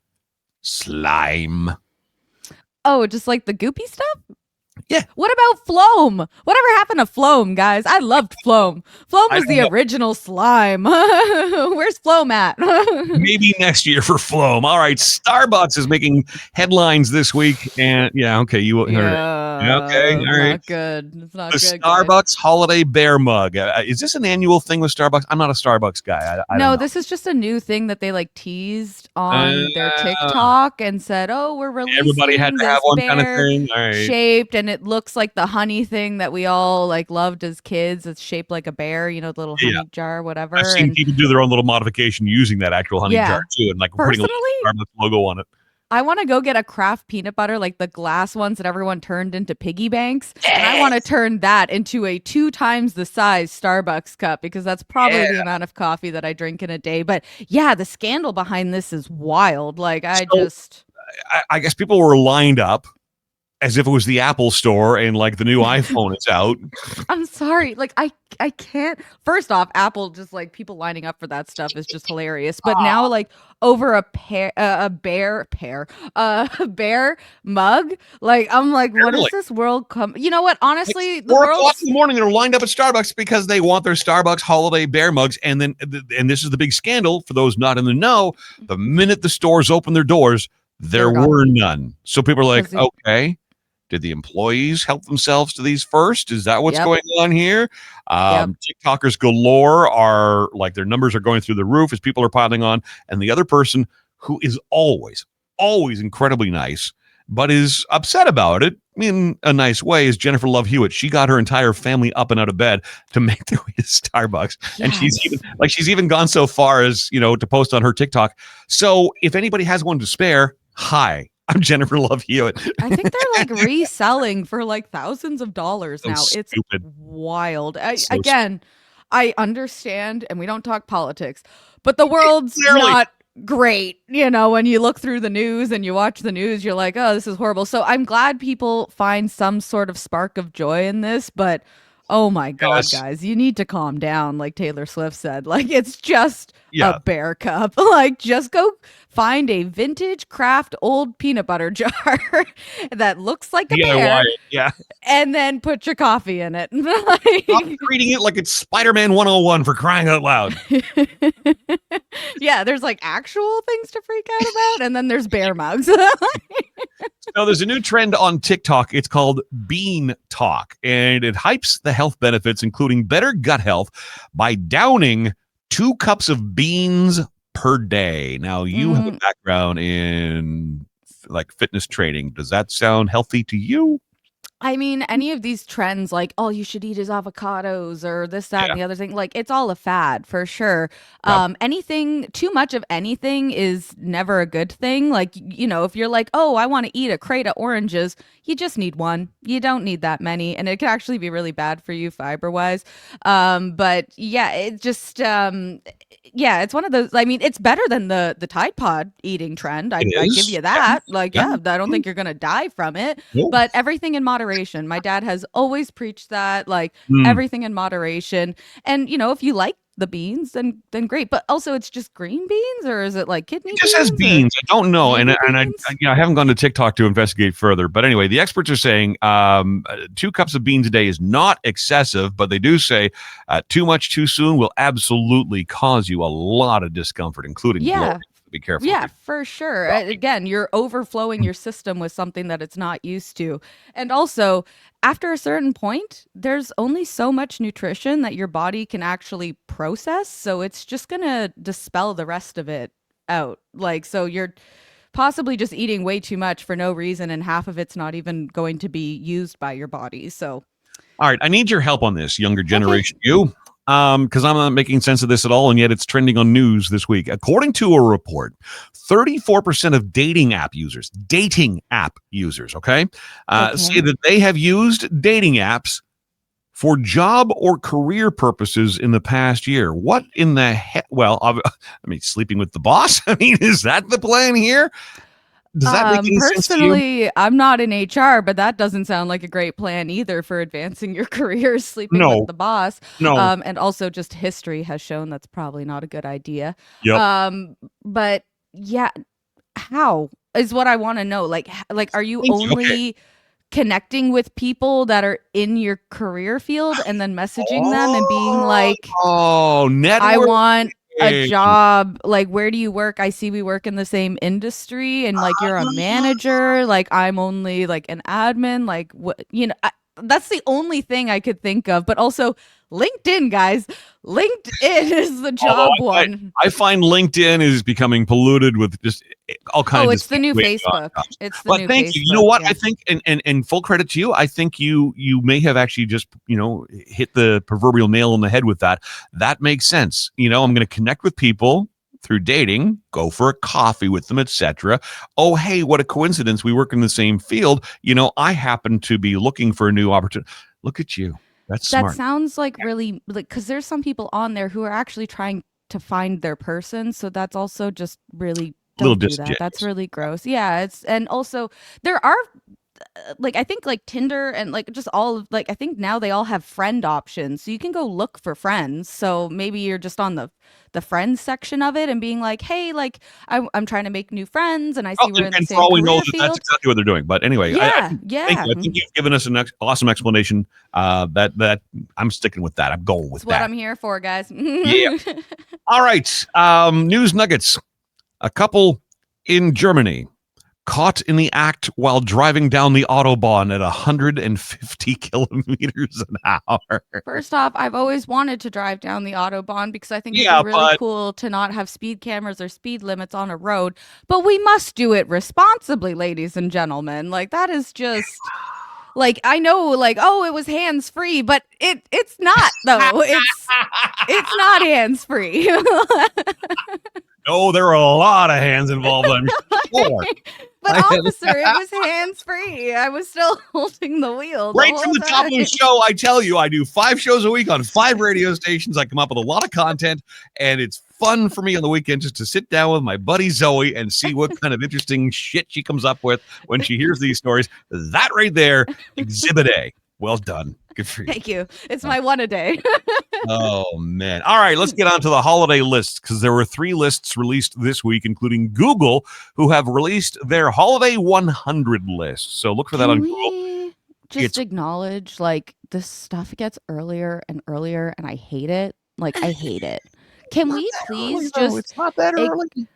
Speaker 2: Slime.
Speaker 3: Oh, just like the goopy stuff?
Speaker 2: Yeah.
Speaker 3: What about Floam? Whatever happened to Floam, guys? I loved Floam. Floam was the original slime. Where's Floam at?
Speaker 2: Maybe next year for Floam. All right, Starbucks is making headlines this week, and okay, you heard it. Okay, all right.
Speaker 3: Not good. It's not
Speaker 2: the
Speaker 3: good.
Speaker 2: Starbucks
Speaker 3: guys.
Speaker 2: Holiday Bear Mug. Is this an annual thing with Starbucks? I'm not a Starbucks guy. I
Speaker 3: no,
Speaker 2: don't know.
Speaker 3: This is just a new thing that they like teased on their TikTok and said, "Oh, we're releasing
Speaker 2: everybody had to
Speaker 3: this
Speaker 2: have one
Speaker 3: bear
Speaker 2: kind of thing, all right.
Speaker 3: shaped, and it looks like the honey thing that we all like loved as kids. It's shaped like a bear, the little honey jar, whatever."
Speaker 2: I've seen people do their own little modification using that actual honey jar too, and like putting a little Starbucks logo on it.
Speaker 3: I want to go get a Kraft peanut butter, like the glass ones that everyone turned into piggy banks. And I want to turn that into a 2 times the size Starbucks cup, because that's probably the amount of coffee that I drink in a day. But yeah, the scandal behind this is wild. Like, I
Speaker 2: guess people were lined up as if it was the Apple store and like the new iPhone is out.
Speaker 3: I'm sorry. Like, I can't. First off, Apple, just like people lining up for that stuff is just hilarious. But now, like, over a bear mug, like, I'm like, what is this world come? You know what? Honestly,
Speaker 2: the 4 o'clock in the morning, they're lined up at Starbucks because they want their Starbucks holiday bear mugs. And then, and this is the big scandal for those not in the know. The minute the stores open their doors, there were none. So people are like, okay. Did the employees help themselves to these first? Is that what's going on here? TikTokers galore are like, their numbers are going through the roof as people are piling on. And the other person who is always incredibly nice, but is upset about it in a nice way, is Jennifer Love Hewitt. She got her entire family up and out of bed to make their way to Starbucks. Yes. And she's even gone so far as, to post on her TikTok. So if anybody has one to spare, hi. I'm Jennifer Love Hewitt.
Speaker 3: I think they're like reselling for like thousands of dollars now. It's wild. I understand, and we don't talk politics, but the world's not great. When you look through the news and you watch the news, you're like, oh, this is horrible. So I'm glad people find some sort of spark of joy in this, but Oh my God,
Speaker 2: Yes.
Speaker 3: guys, you need to calm down, like Taylor Swift said. Like, it's just
Speaker 2: Yeah.
Speaker 3: a bear cup. Like, just go find a vintage craft old peanut butter jar that looks like a bear,
Speaker 2: Yeah.
Speaker 3: and then put your coffee in it.
Speaker 2: Stop
Speaker 3: Like,
Speaker 2: treating it like it's Spider-Man 101 for crying out loud.
Speaker 3: yeah, there's like actual things to freak out about, and then there's bear mugs.
Speaker 2: Now, there's a new trend on TikTok. It's called Bean Talk, and it hypes the health benefits, including better gut health, by downing 2 cups of beans per day. Now, you have a background in like fitness training. Does that sound healthy to you?
Speaker 3: I mean, any of these trends, like, oh, you should eat his avocados or this, that, and the other thing, like, it's all a fad for sure. Anything, too much of anything is never a good thing. Like, you know, if you're like, oh, I want to eat a crate of oranges, you just need one. You don't need that many. And it can actually be really bad for you fiber wise. But yeah, it just, yeah, it's one of those. I mean, it's better than the Tide Pod eating trend. I give you that. Like, yeah, I don't think you're gonna die from it.
Speaker 2: Nope.
Speaker 3: But everything in moderation. My dad has always preached that. Like everything in moderation. And you know, if you like the beans, then great. But also, it's just green beans, or is it like kidney?
Speaker 2: It just has beans. I don't know, and I I haven't gone to TikTok to investigate further. But anyway, the experts are saying 2 cups of beans a day is not excessive, but they do say too much too soon will absolutely cause you a lot of discomfort, including bloating. Be careful.
Speaker 3: Yeah, for sure. Again, you're overflowing your system with something that it's not used to. And also, after a certain point, there's only so much nutrition that your body can actually process. So it's just going to dispel the rest of it out. Like, so you're possibly just eating way too much for no reason, and half of it's not even going to be used by your body. So,
Speaker 2: all right, I need your help on this, younger generation. You. Because I'm not making sense of this at all, and yet it's trending on news this week. According to a report, 34% of dating app users, okay, say that they have used dating apps for job or career purposes in the past year. What in the heck? Well, I mean, sleeping with the boss? I mean, is that the plan here? Does that make any sense to you?
Speaker 3: Personally, I'm not in HR, but that doesn't sound like a great plan either for advancing your career, sleeping with the boss.
Speaker 2: No.
Speaker 3: And also just history has shown that's probably not a good idea.
Speaker 2: Yep.
Speaker 3: But yeah, how is what I want to know. Like, are you only connecting with people that are in your career field and then messaging them and being like,
Speaker 2: network.
Speaker 3: I want a job, like, where do you work? I see we work in the same industry, and like you're a manager, like I'm only like an admin, like what, you know, that's the only thing I could think of. But also LinkedIn, guys, LinkedIn is the job one.
Speaker 2: I find LinkedIn is becoming polluted with just all kinds of.
Speaker 3: It's the new Facebook. It's the new
Speaker 2: thank
Speaker 3: Facebook.
Speaker 2: you. You know what?
Speaker 3: Yeah.
Speaker 2: I think, and full credit to you, I think you may have actually just, you know, hit the proverbial nail on the head with that. That makes sense. You know, I'm going to connect with people through dating, go for a coffee with them, etc. Oh, hey, what a coincidence. We work in the same field. You know, I happen to be looking for a new opportunity. Look at you. That's smart.
Speaker 3: That sounds like really, like, because there's some people on there who are actually trying to find their person. So that's also just really, don't do that. That's really gross. Yeah. And also there are, like, I think like Tinder and like just all of, like, I think now they all have friend options, so you can go look for friends. So maybe you're just on the friends section of it and being like, hey, like I'm trying to make new friends, and I see we're in the same career field.
Speaker 2: That's exactly what they're doing. But anyway,
Speaker 3: I
Speaker 2: think you've given us an awesome explanation. That I'm sticking with that. I'm going with
Speaker 3: that. What I'm here for, guys.
Speaker 2: Yeah. All right. News nuggets. A couple in Germany caught in the act while driving down the Autobahn at 150 kilometers an hour.
Speaker 3: First off, I've always wanted to drive down the Autobahn because I think it's really cool to not have speed cameras or speed limits on a road. But we must do it responsibly, ladies and gentlemen. Like, that is just... Like, I know, like, oh, it was hands-free, but it's not, though. It's not hands-free.
Speaker 2: No, there are a lot of hands involved, I'm sure.
Speaker 3: But officer, it was hands-free. I was still holding the wheel.
Speaker 2: Right from the top of the show, I tell you, I do 5 shows a week on 5 radio stations. I come up with a lot of content, and it's fun for me on the weekend just to sit down with my buddy Zoe and see what kind of interesting shit she comes up with when she hears these stories. That right there, Exhibit A. Well done. Good for you.
Speaker 3: Thank you. It's my one a day.
Speaker 2: Oh, man. All right, let's get on to the holiday lists because there were 3 lists released this week, including Google, who have released their Holiday 100 list. So look for that on Google.
Speaker 3: We just acknowledge, like, this stuff gets earlier and earlier, and I hate it. Like, I hate it. Can we please just...
Speaker 2: It's not that early.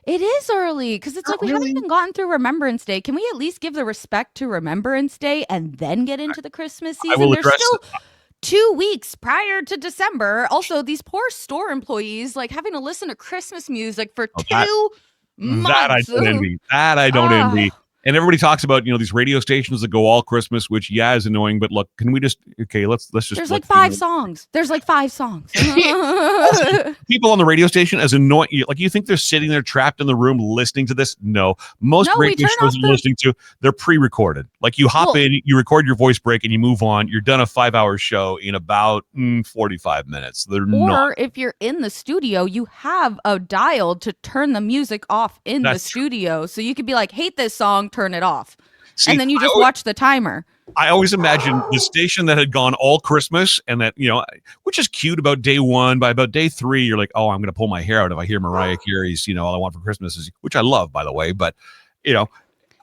Speaker 3: It is early because it's like we haven't even gotten through Remembrance Day. Can we at least give the respect to Remembrance Day and then get into the Christmas season? There's still 2 weeks prior to December. Also, these poor store employees like having to listen to Christmas music for 2 months.
Speaker 2: That I don't envy. That I don't envy. And everybody talks about, these radio stations that go all Christmas, which, is annoying. But look, can we just, let's just.
Speaker 3: There's like 5 songs. There's like 5 songs.
Speaker 2: People on the radio station as annoying. Like, you think they're sitting there trapped in the room listening to this? No. Most radio shows I'm listening to, they're pre-recorded. Like, you hop in, you record your voice break, and you move on. You're done a 5-hour show in about 45 minutes. Or
Speaker 3: if you're in the studio, you have a dial to turn the music off in the studio. So you could be like, hate this song, turn it off. See, and then you just watch the timer.
Speaker 2: I always imagined the station that had gone all Christmas and that, which is cute about day 1. By about day 3, you're like, oh, I'm going to pull my hair out if I hear Mariah Carey's, All I Want for Christmas Is, which I love, by the way. But,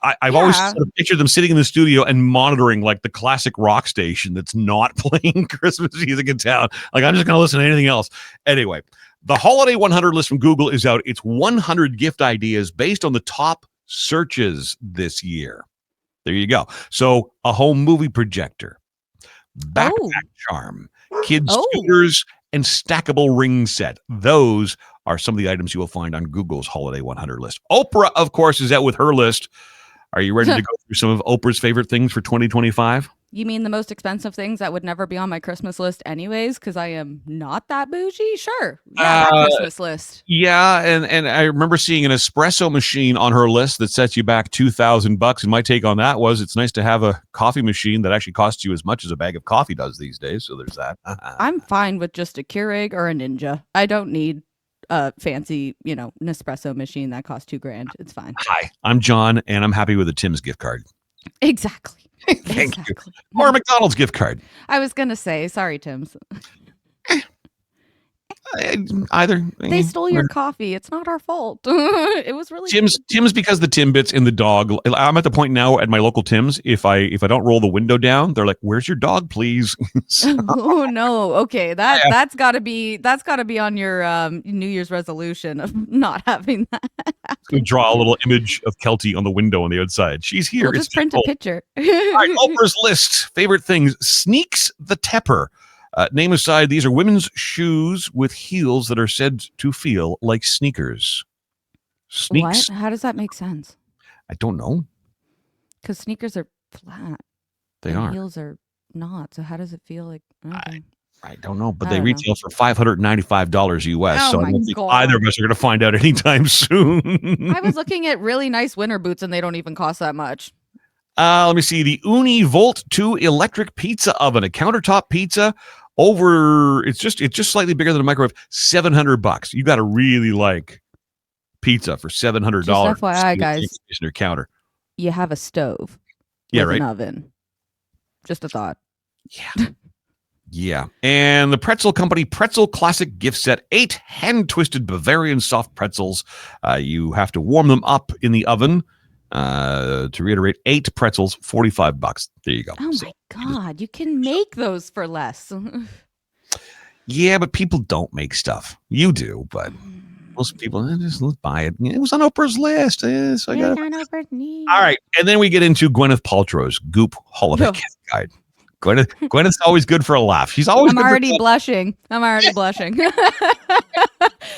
Speaker 2: I've always sort of pictured them sitting in the studio and monitoring like the classic rock station that's not playing Christmas music in town. Like, I'm just going to listen to anything else. Anyway, the Holiday 100 list from Google is out. It's 100 gift ideas based on the top searches this year. There you go. So a home movie projector, backpack charm, kids scooters, and stackable ring set. Those are some of the items you will find on Google's Holiday 100 list. Oprah, of course, is out with her list. Are you ready to go through some of Oprah's favorite things for 2025?
Speaker 3: You mean the most expensive things that would never be on my Christmas list anyways, because I am not that bougie? Sure. Yeah, that Christmas list.
Speaker 2: Yeah, and I remember seeing an espresso machine on her list that sets you back $2,000. And my take on that was it's nice to have a coffee machine that actually costs you as much as a bag of coffee does these days. So there's that.
Speaker 3: I'm fine with just a Keurig or a Ninja. I don't need a fancy, Nespresso machine that costs $2,000. It's fine.
Speaker 2: Hi, I'm John, and I'm happy with a Tim's gift card.
Speaker 3: Exactly.
Speaker 2: Thank you. Or a McDonald's gift card.
Speaker 3: I was going to say, sorry, Tim's.
Speaker 2: Either.
Speaker 3: They stole your coffee. It's not our fault. It was really
Speaker 2: Tim's because the Timbits and the dog. I'm at the point now at my local Tim's. If I don't roll the window down, they're like, "Where's your dog, please?"
Speaker 3: Oh no. Okay, that's got to be on your New Year's resolution of not having that.
Speaker 2: We draw a little image of Kelty on the window on the outside. She's here.
Speaker 3: We'll just print a picture.
Speaker 2: All right, Oprah's list. Favorite things. Sneaks the Tepper. Name aside, these are women's shoes with heels that are said to feel like sneakers. Sneaks.
Speaker 3: What? How does that make sense?
Speaker 2: I don't know.
Speaker 3: Because sneakers are flat.
Speaker 2: They are.
Speaker 3: Heels are not. So how does it feel like? Okay.
Speaker 2: I don't know, but they retail for $595 US. So I don't think either of us are going to find out anytime soon.
Speaker 3: I was looking at really nice winter boots, and they don't even cost that much.
Speaker 2: Let me see. The Uni Volt 2 electric pizza oven, a countertop pizza. It's just slightly bigger than a microwave. $700. You got to really like pizza for $700.
Speaker 3: Just FYI, guys,
Speaker 2: in your counter.
Speaker 3: You have a stove.
Speaker 2: Yeah,
Speaker 3: with an oven. Just a thought.
Speaker 2: Yeah. Yeah. And the Pretzel Company Pretzel Classic Gift Set, 8 hand-twisted Bavarian soft pretzels. You have to warm them up in the oven. To reiterate, 8 pretzels, $45. There you go.
Speaker 3: Oh my God, you can make those for less.
Speaker 2: Yeah, but people don't make stuff. You do, but most people just buy it. It was on Oprah's list. So I got all right, and then we get into Gwyneth Paltrow's Goop Holiday Gift Guide. Gwyneth's always good for a laugh. She's always.
Speaker 3: I'm already blushing.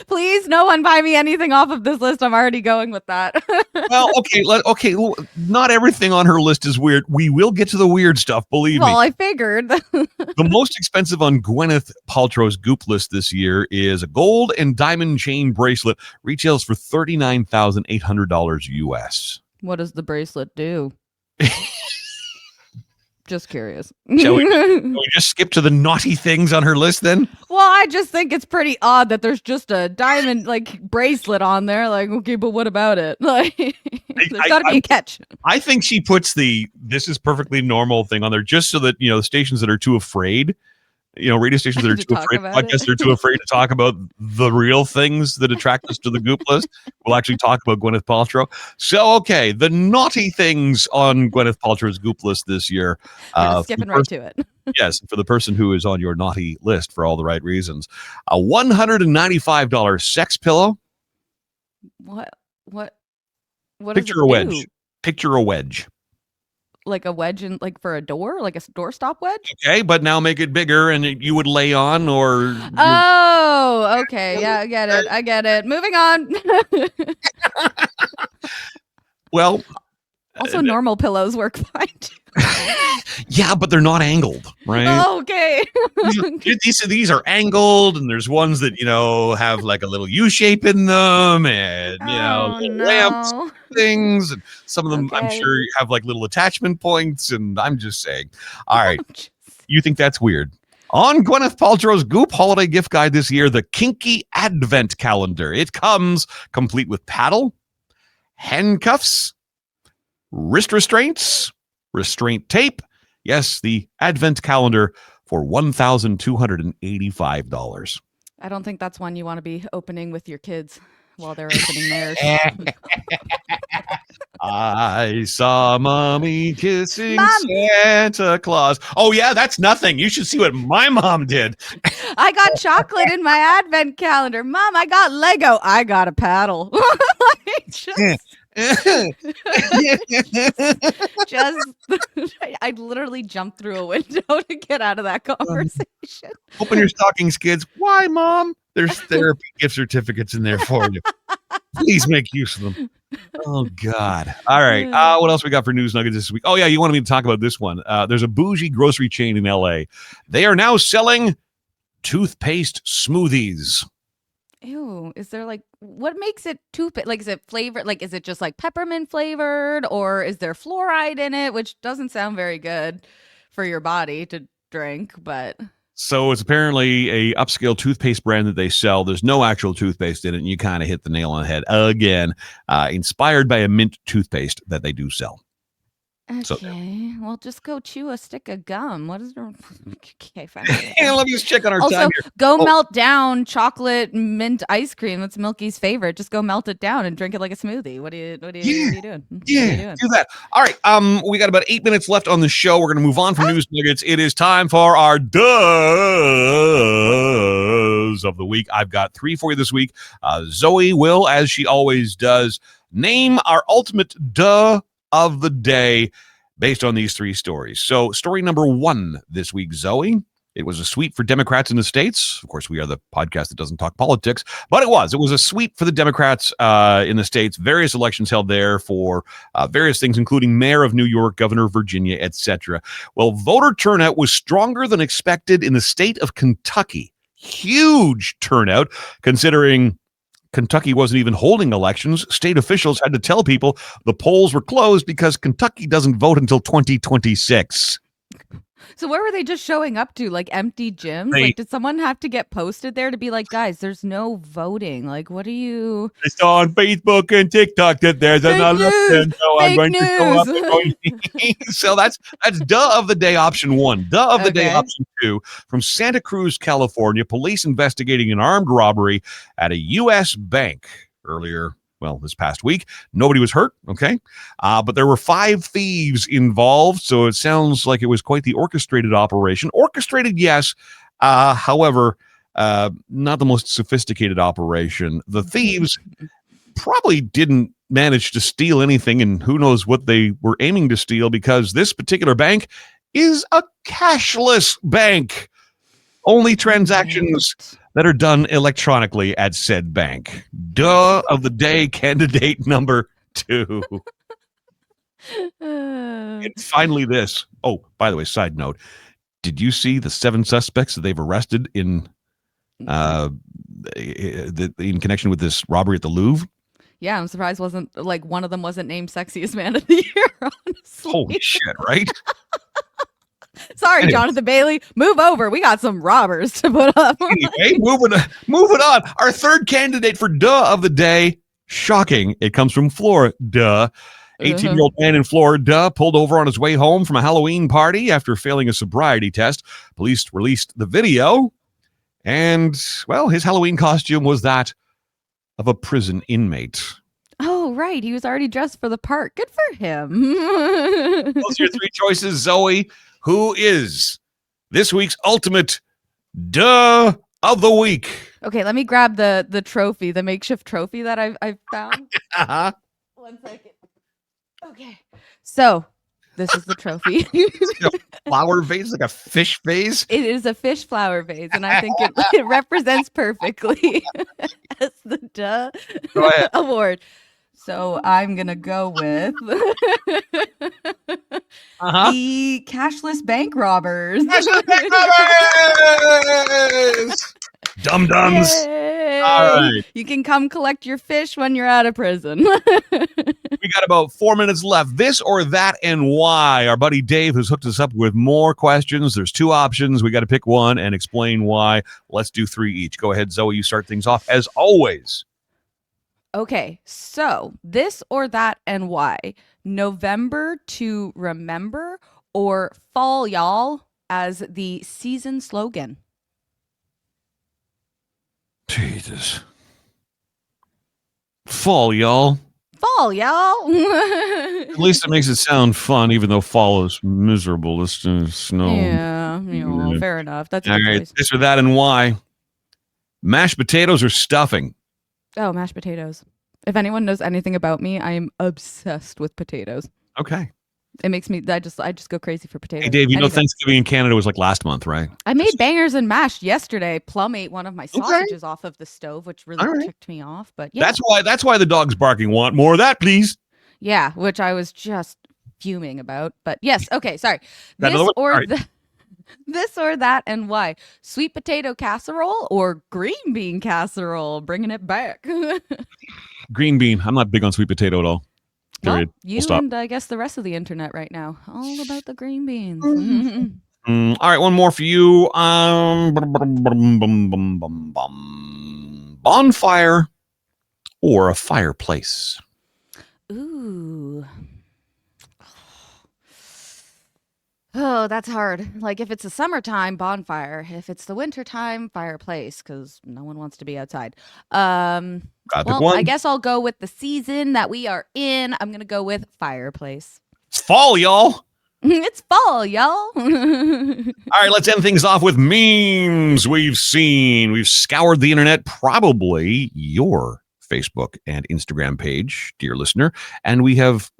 Speaker 3: Please, no one buy me anything off of this list. I'm already going with that.
Speaker 2: Well, okay. Not everything on her list is weird. We will get to the weird stuff. Believe me.
Speaker 3: Well, I figured.
Speaker 2: The most expensive on Gwyneth Paltrow's Goop list this year is a gold and diamond chain bracelet. Retails for $39,800 US.
Speaker 3: What does the bracelet do? Just curious.
Speaker 2: Shall we just skip to the naughty things on her list then?
Speaker 3: Well, I just think it's pretty odd that there's just a diamond like bracelet on there. Like, okay, but what about it? Like, there's got to be a catch.
Speaker 2: I think she puts this is perfectly normal thing on there just so that, the stations that are too afraid, radio stations that are too afraid, podcasts that are too afraid to talk about the real things that attract us to the Goop list. We'll actually talk about Gwyneth Paltrow. So, okay, the naughty things on Gwyneth Paltrow's Goop list this year.
Speaker 3: We're skipping right to it.
Speaker 2: Yes, for the person who is on your naughty list for all the right reasons. A $195 sex pillow.
Speaker 3: What
Speaker 2: Picture a wedge. Picture a wedge.
Speaker 3: Like a wedge in like for a door, like a doorstop wedge.
Speaker 2: Okay, but now make it bigger, and you would lay on, or
Speaker 3: oh, okay, yeah, I get it. Moving on.
Speaker 2: Well,
Speaker 3: also normal pillows work fine too.
Speaker 2: Yeah, but they're not angled, right?
Speaker 3: Okay.
Speaker 2: These are angled, and there's ones that have like a little U shape in them, and lamps things, and some of them I'm sure have like little attachment points, and I'm just saying. All right, you think that's weird? On Gwyneth Paltrow's Goop holiday gift guide this year, the Kinky Advent Calendar. It comes complete with paddle, handcuffs, wrist restraints, restraint tape. Yes, the Advent Calendar for $1,285.
Speaker 3: I don't think that's one you want to be opening with your kids while they're opening theirs.
Speaker 2: I saw Mommy kissing Santa Claus. Oh, yeah, that's nothing. You should see what my mom did.
Speaker 3: I got chocolate in my Advent calendar. Mom, I got Lego. I got a paddle. I literally jumped through a window to get out of that conversation.
Speaker 2: Open your stockings, kids. Why, Mom? There's therapy gift certificates in there for you. Please make use of them. Oh, God. All right. What else we got for news nuggets this week? Oh, yeah. You wanted me to talk about this one. There's a bougie grocery chain in L.A. They are now selling toothpaste smoothies.
Speaker 3: Ew, is there like, what makes it toothpaste? Like, is it flavored? Like, is it just like peppermint flavored, or is there fluoride in it, which doesn't sound very good for your body to drink, but...
Speaker 2: So it's apparently a upscale toothpaste brand that they sell. There's no actual toothpaste in it, and you kind of hit the nail on the head again. Inspired by a mint toothpaste that they do sell.
Speaker 3: Okay, well, just go chew a stick of gum. What is there? Okay, fine.
Speaker 2: Hey, let me just check on our
Speaker 3: also,
Speaker 2: time here.
Speaker 3: Go melt down chocolate mint ice cream. That's Milky's favorite. Just go melt it down and drink it like a smoothie. What are you doing?
Speaker 2: Yeah, do that. All right. We got about 8 minutes left on the show. We're going to move on from news nuggets. It is time for our does of the week. I've got 3 for you this week. Zoe will, as she always does, name our ultimate duh of the day based on these 3 stories. So story number 1 this week, Zoe. It was a sweep for Democrats in the States. Of course, we are the podcast that doesn't talk politics, but it was a sweep for the Democrats in the States. Various elections held there for various things, including mayor of New York, governor of Virginia, etc. Well, voter turnout was stronger than expected in the state of Kentucky. Huge turnout, considering Kentucky wasn't even holding elections. State officials had to tell people the polls were closed because Kentucky doesn't vote until 2026.
Speaker 3: So where were they just showing up to? Like empty gyms? Like, did someone have to get posted there to be like, guys, there's no voting? Like, what are you?
Speaker 2: I saw on Facebook and TikTok that there's an election, so I'm going to show up. So that's duh of the day option 1. Duh of the day option 2. From Santa Cruz, California, police investigating an armed robbery at a U.S. bank earlier. Well, this past week, nobody was hurt, okay? But there were 5 thieves involved, so it sounds like it was quite the orchestrated operation. Orchestrated, yes. However, not the most sophisticated operation. The thieves probably didn't manage to steal anything, and who knows what they were aiming to steal, because this particular bank is a cashless bank. Only transactions that are done electronically at said bank. Duh of the day, candidate number 2. And finally this. Oh, by the way, side note. Did you see the 7 suspects that they've arrested in connection with this robbery at the Louvre?
Speaker 3: Yeah, I'm surprised wasn't like one of them wasn't named sexiest man of the year, honestly.
Speaker 2: Holy shit, right?
Speaker 3: Sorry,
Speaker 2: Anyway.
Speaker 3: Jonathan Bailey. Move over. We got some robbers to put up.
Speaker 2: Anyway, moving on. Our third candidate for duh of the day. Shocking. It comes from Florida. 18-year-old man in Florida pulled over on his way home from a Halloween party after failing a sobriety test. Police released the video, and, well, his Halloween costume was that of a prison inmate.
Speaker 3: Oh, right. He was already dressed for the part. Good for him.
Speaker 2: Those are your three choices, Zoe. Who is this week's ultimate duh of the week?
Speaker 3: Okay, let me grab the trophy, the makeshift trophy that I've found.
Speaker 2: Uh-huh.
Speaker 3: 1 second. Okay, so this is the trophy.
Speaker 2: Flower vase, like a fish vase.
Speaker 3: It is a fish flower vase, and I think it represents perfectly as the duh
Speaker 2: Go ahead.
Speaker 3: award. So I'm gonna go with
Speaker 2: Uh-huh.
Speaker 3: the cashless bank robbers.
Speaker 2: Dum-dums.
Speaker 3: Yay!
Speaker 2: All right.
Speaker 3: You can come collect your fish when you're out of prison.
Speaker 2: We got about 4 minutes left. This or that and why. Our buddy Dave has hooked us up with more questions. There's 2 options. We got to pick one and explain why. Let's do 3 each. Go ahead, Zoe. You start things off as always.
Speaker 3: Okay, so this or that and why. November to remember or fall y'all as the season slogan.
Speaker 2: Jesus. Fall, y'all.
Speaker 3: Fall y'all.
Speaker 2: At least it makes it sound fun, even though fall is miserable. It's snow.
Speaker 3: Yeah,
Speaker 2: Yeah.
Speaker 3: fair enough. That's a
Speaker 2: All
Speaker 3: good
Speaker 2: right.
Speaker 3: choice.
Speaker 2: This or that and why. Mashed potatoes or stuffing?
Speaker 3: Oh, mashed potatoes. If anyone knows anything about me, I am obsessed with potatoes.
Speaker 2: Okay.
Speaker 3: It makes me I just go crazy for potatoes.
Speaker 2: Hey, Dave, you know
Speaker 3: Anything.
Speaker 2: Thanksgiving in Canada was like last month, right?
Speaker 3: I made bangers and mash yesterday. Plum ate one of my sausages off of the stove, which really
Speaker 2: All right.
Speaker 3: ticked me off. But yeah,
Speaker 2: That's why the dog's barking. Want more of that, please?
Speaker 3: yeah, which I was just fuming about. But yes, okay, sorry.
Speaker 2: Got
Speaker 3: This
Speaker 2: another one?
Speaker 3: or
Speaker 2: All right.
Speaker 3: this or that and why? Sweet potato casserole or green bean casserole? Bringing it back.
Speaker 2: Green bean. I'm not big on sweet potato at all. Period.
Speaker 3: Well, you
Speaker 2: Full stop.
Speaker 3: and I guess the rest of the internet right now, all about the green beans.
Speaker 2: All right, one more for you. Bonfire or a fireplace?
Speaker 3: Ooh. Oh, that's hard. Like if it's a summertime, bonfire. If it's the wintertime, fireplace, because no one wants to be outside.
Speaker 2: Gotta pick
Speaker 3: Well,
Speaker 2: one.
Speaker 3: I guess I'll go with the season that we are in. I'm gonna go with fireplace.
Speaker 2: It's fall, y'all.
Speaker 3: It's fall, y'all.
Speaker 2: All right, let's end things off with memes we've seen. We've scoured the internet, probably your Facebook and Instagram page, dear listener, and we have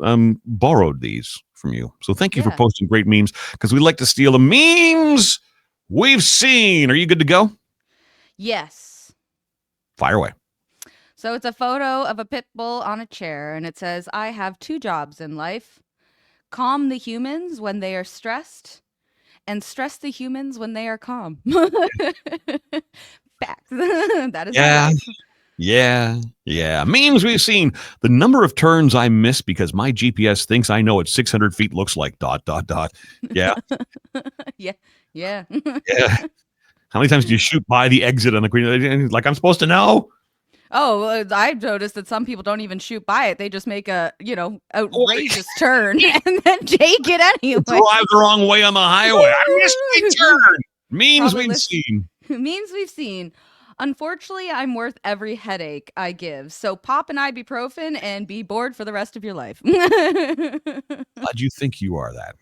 Speaker 2: borrowed these from you. So thank you for
Speaker 3: Yeah.
Speaker 2: posting great memes, because we like to steal the memes we've seen. Are you good to go?
Speaker 3: Yes.
Speaker 2: Fire away.
Speaker 3: So it's a photo of a pit bull on a chair, and it says, "I have 2 jobs in life: calm the humans when they are stressed, and stress the humans when they are calm." Facts. That is
Speaker 2: Yeah.
Speaker 3: my life.
Speaker 2: Yeah. Memes we've seen. The number of turns I miss because my GPS thinks I know what 600 feet looks like. ... Yeah.
Speaker 3: Yeah.
Speaker 2: Yeah. How many times do you shoot by the exit on the Queen? Like I'm supposed to know?
Speaker 3: Oh, I've noticed that some people don't even shoot by it. They just make a, outrageous turn and then take it anyway.
Speaker 2: Drive the wrong way on the highway. I missed my turn. Memes
Speaker 3: Probably
Speaker 2: we've
Speaker 3: listen-
Speaker 2: seen.
Speaker 3: Memes we've seen. Unfortunately, I'm worth every headache I give. So pop an ibuprofen and be bored for the rest of your life.
Speaker 2: Glad you think you are that.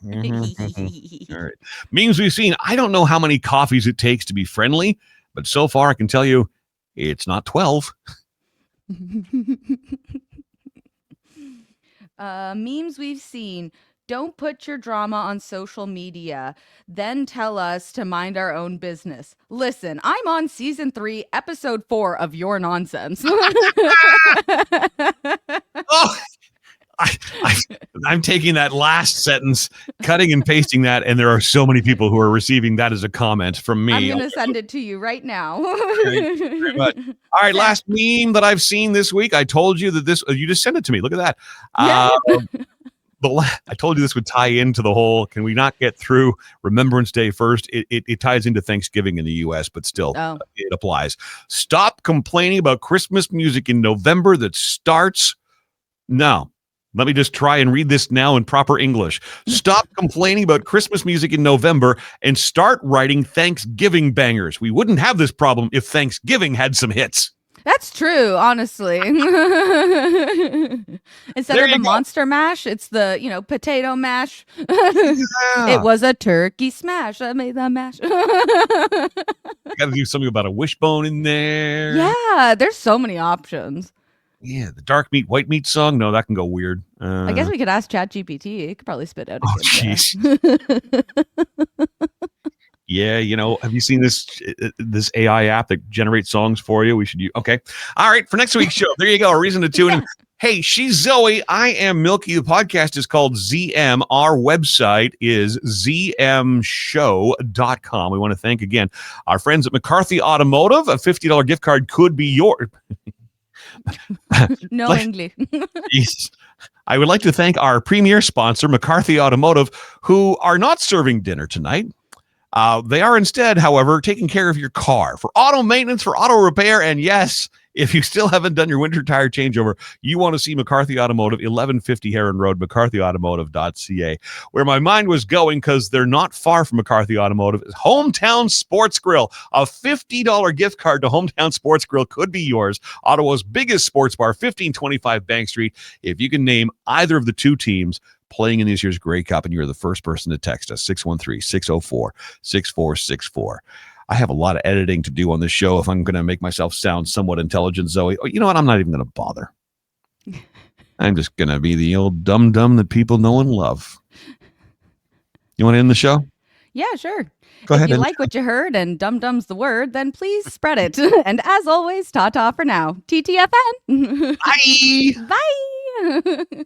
Speaker 2: All right. Memes we've seen. I don't know how many coffees it takes to be friendly, but so far I can tell you it's not 12.
Speaker 3: Memes we've seen. Don't put your drama on social media, then tell us to mind our own business. Listen, I'm on season 3, episode 4 of Your Nonsense.
Speaker 2: Oh, I'm taking that last sentence, cutting and pasting that, and there are so many people who are receiving that as a comment from me.
Speaker 3: I'm going to send it to you right now.
Speaker 2: Thank you very much. All right, last meme that I've seen this week. I told you that you just sent it to me. Look at that.
Speaker 3: Yeah.
Speaker 2: I told you this would tie into the whole, can we not get through Remembrance Day first? It ties into Thanksgiving in the U.S., but still, it applies. Stop complaining about Christmas music in November that starts now. Let me just try and read this now in proper English. Stop complaining about Christmas music in November and start writing Thanksgiving bangers. We wouldn't have this problem if Thanksgiving had some hits.
Speaker 3: That's true, honestly. Instead of the monster mash, it's the, potato mash. It was a turkey smash. I made the mash.
Speaker 2: Got to do something about a wishbone in there.
Speaker 3: Yeah, there's so many options.
Speaker 2: Yeah, the dark meat, white meat song. No, that can go weird.
Speaker 3: I guess we could ask ChatGPT. It could probably spit out a good
Speaker 2: jeez. Yeah, have you seen this AI app that generates songs for you? We should use. Okay. All right. For next week's show, there you go. A reason to tune in. Hey, she's Zoe. I am Milky. The podcast is called ZM. Our website is zmshow.com. We want to thank again our friends at McCarthy Automotive. A $50 gift card could be yours.
Speaker 3: No English.
Speaker 2: I would like to thank our premier sponsor, McCarthy Automotive, who are not serving dinner tonight. They are instead, however, taking care of your car for auto maintenance, for auto repair, and yes, if you still haven't done your winter tire changeover, you want to see McCarthy Automotive, 1150 Heron Road, mccarthyautomotive.ca. Where my mind was going, because they're not far from McCarthy Automotive, is Hometown Sports Grill. A $50 gift card to Hometown Sports Grill could be yours. Ottawa's biggest sports bar, 1525 Bank Street. If you can name either of the two teams playing in this year's Grey Cup, and you're the first person to text us, 613-604-6464. I have a lot of editing to do on this show if I'm going to make myself sound somewhat intelligent, Zoe. Oh, you know what? I'm not even going to bother. I'm just going to be the old dum-dum that people know and love. You want to end the show?
Speaker 3: Yeah, sure.
Speaker 2: Go ahead.
Speaker 3: If you like what you heard and dum-dum's the word, then please spread it. And as always, ta-ta for now. TTFN.
Speaker 2: Bye.
Speaker 3: Bye.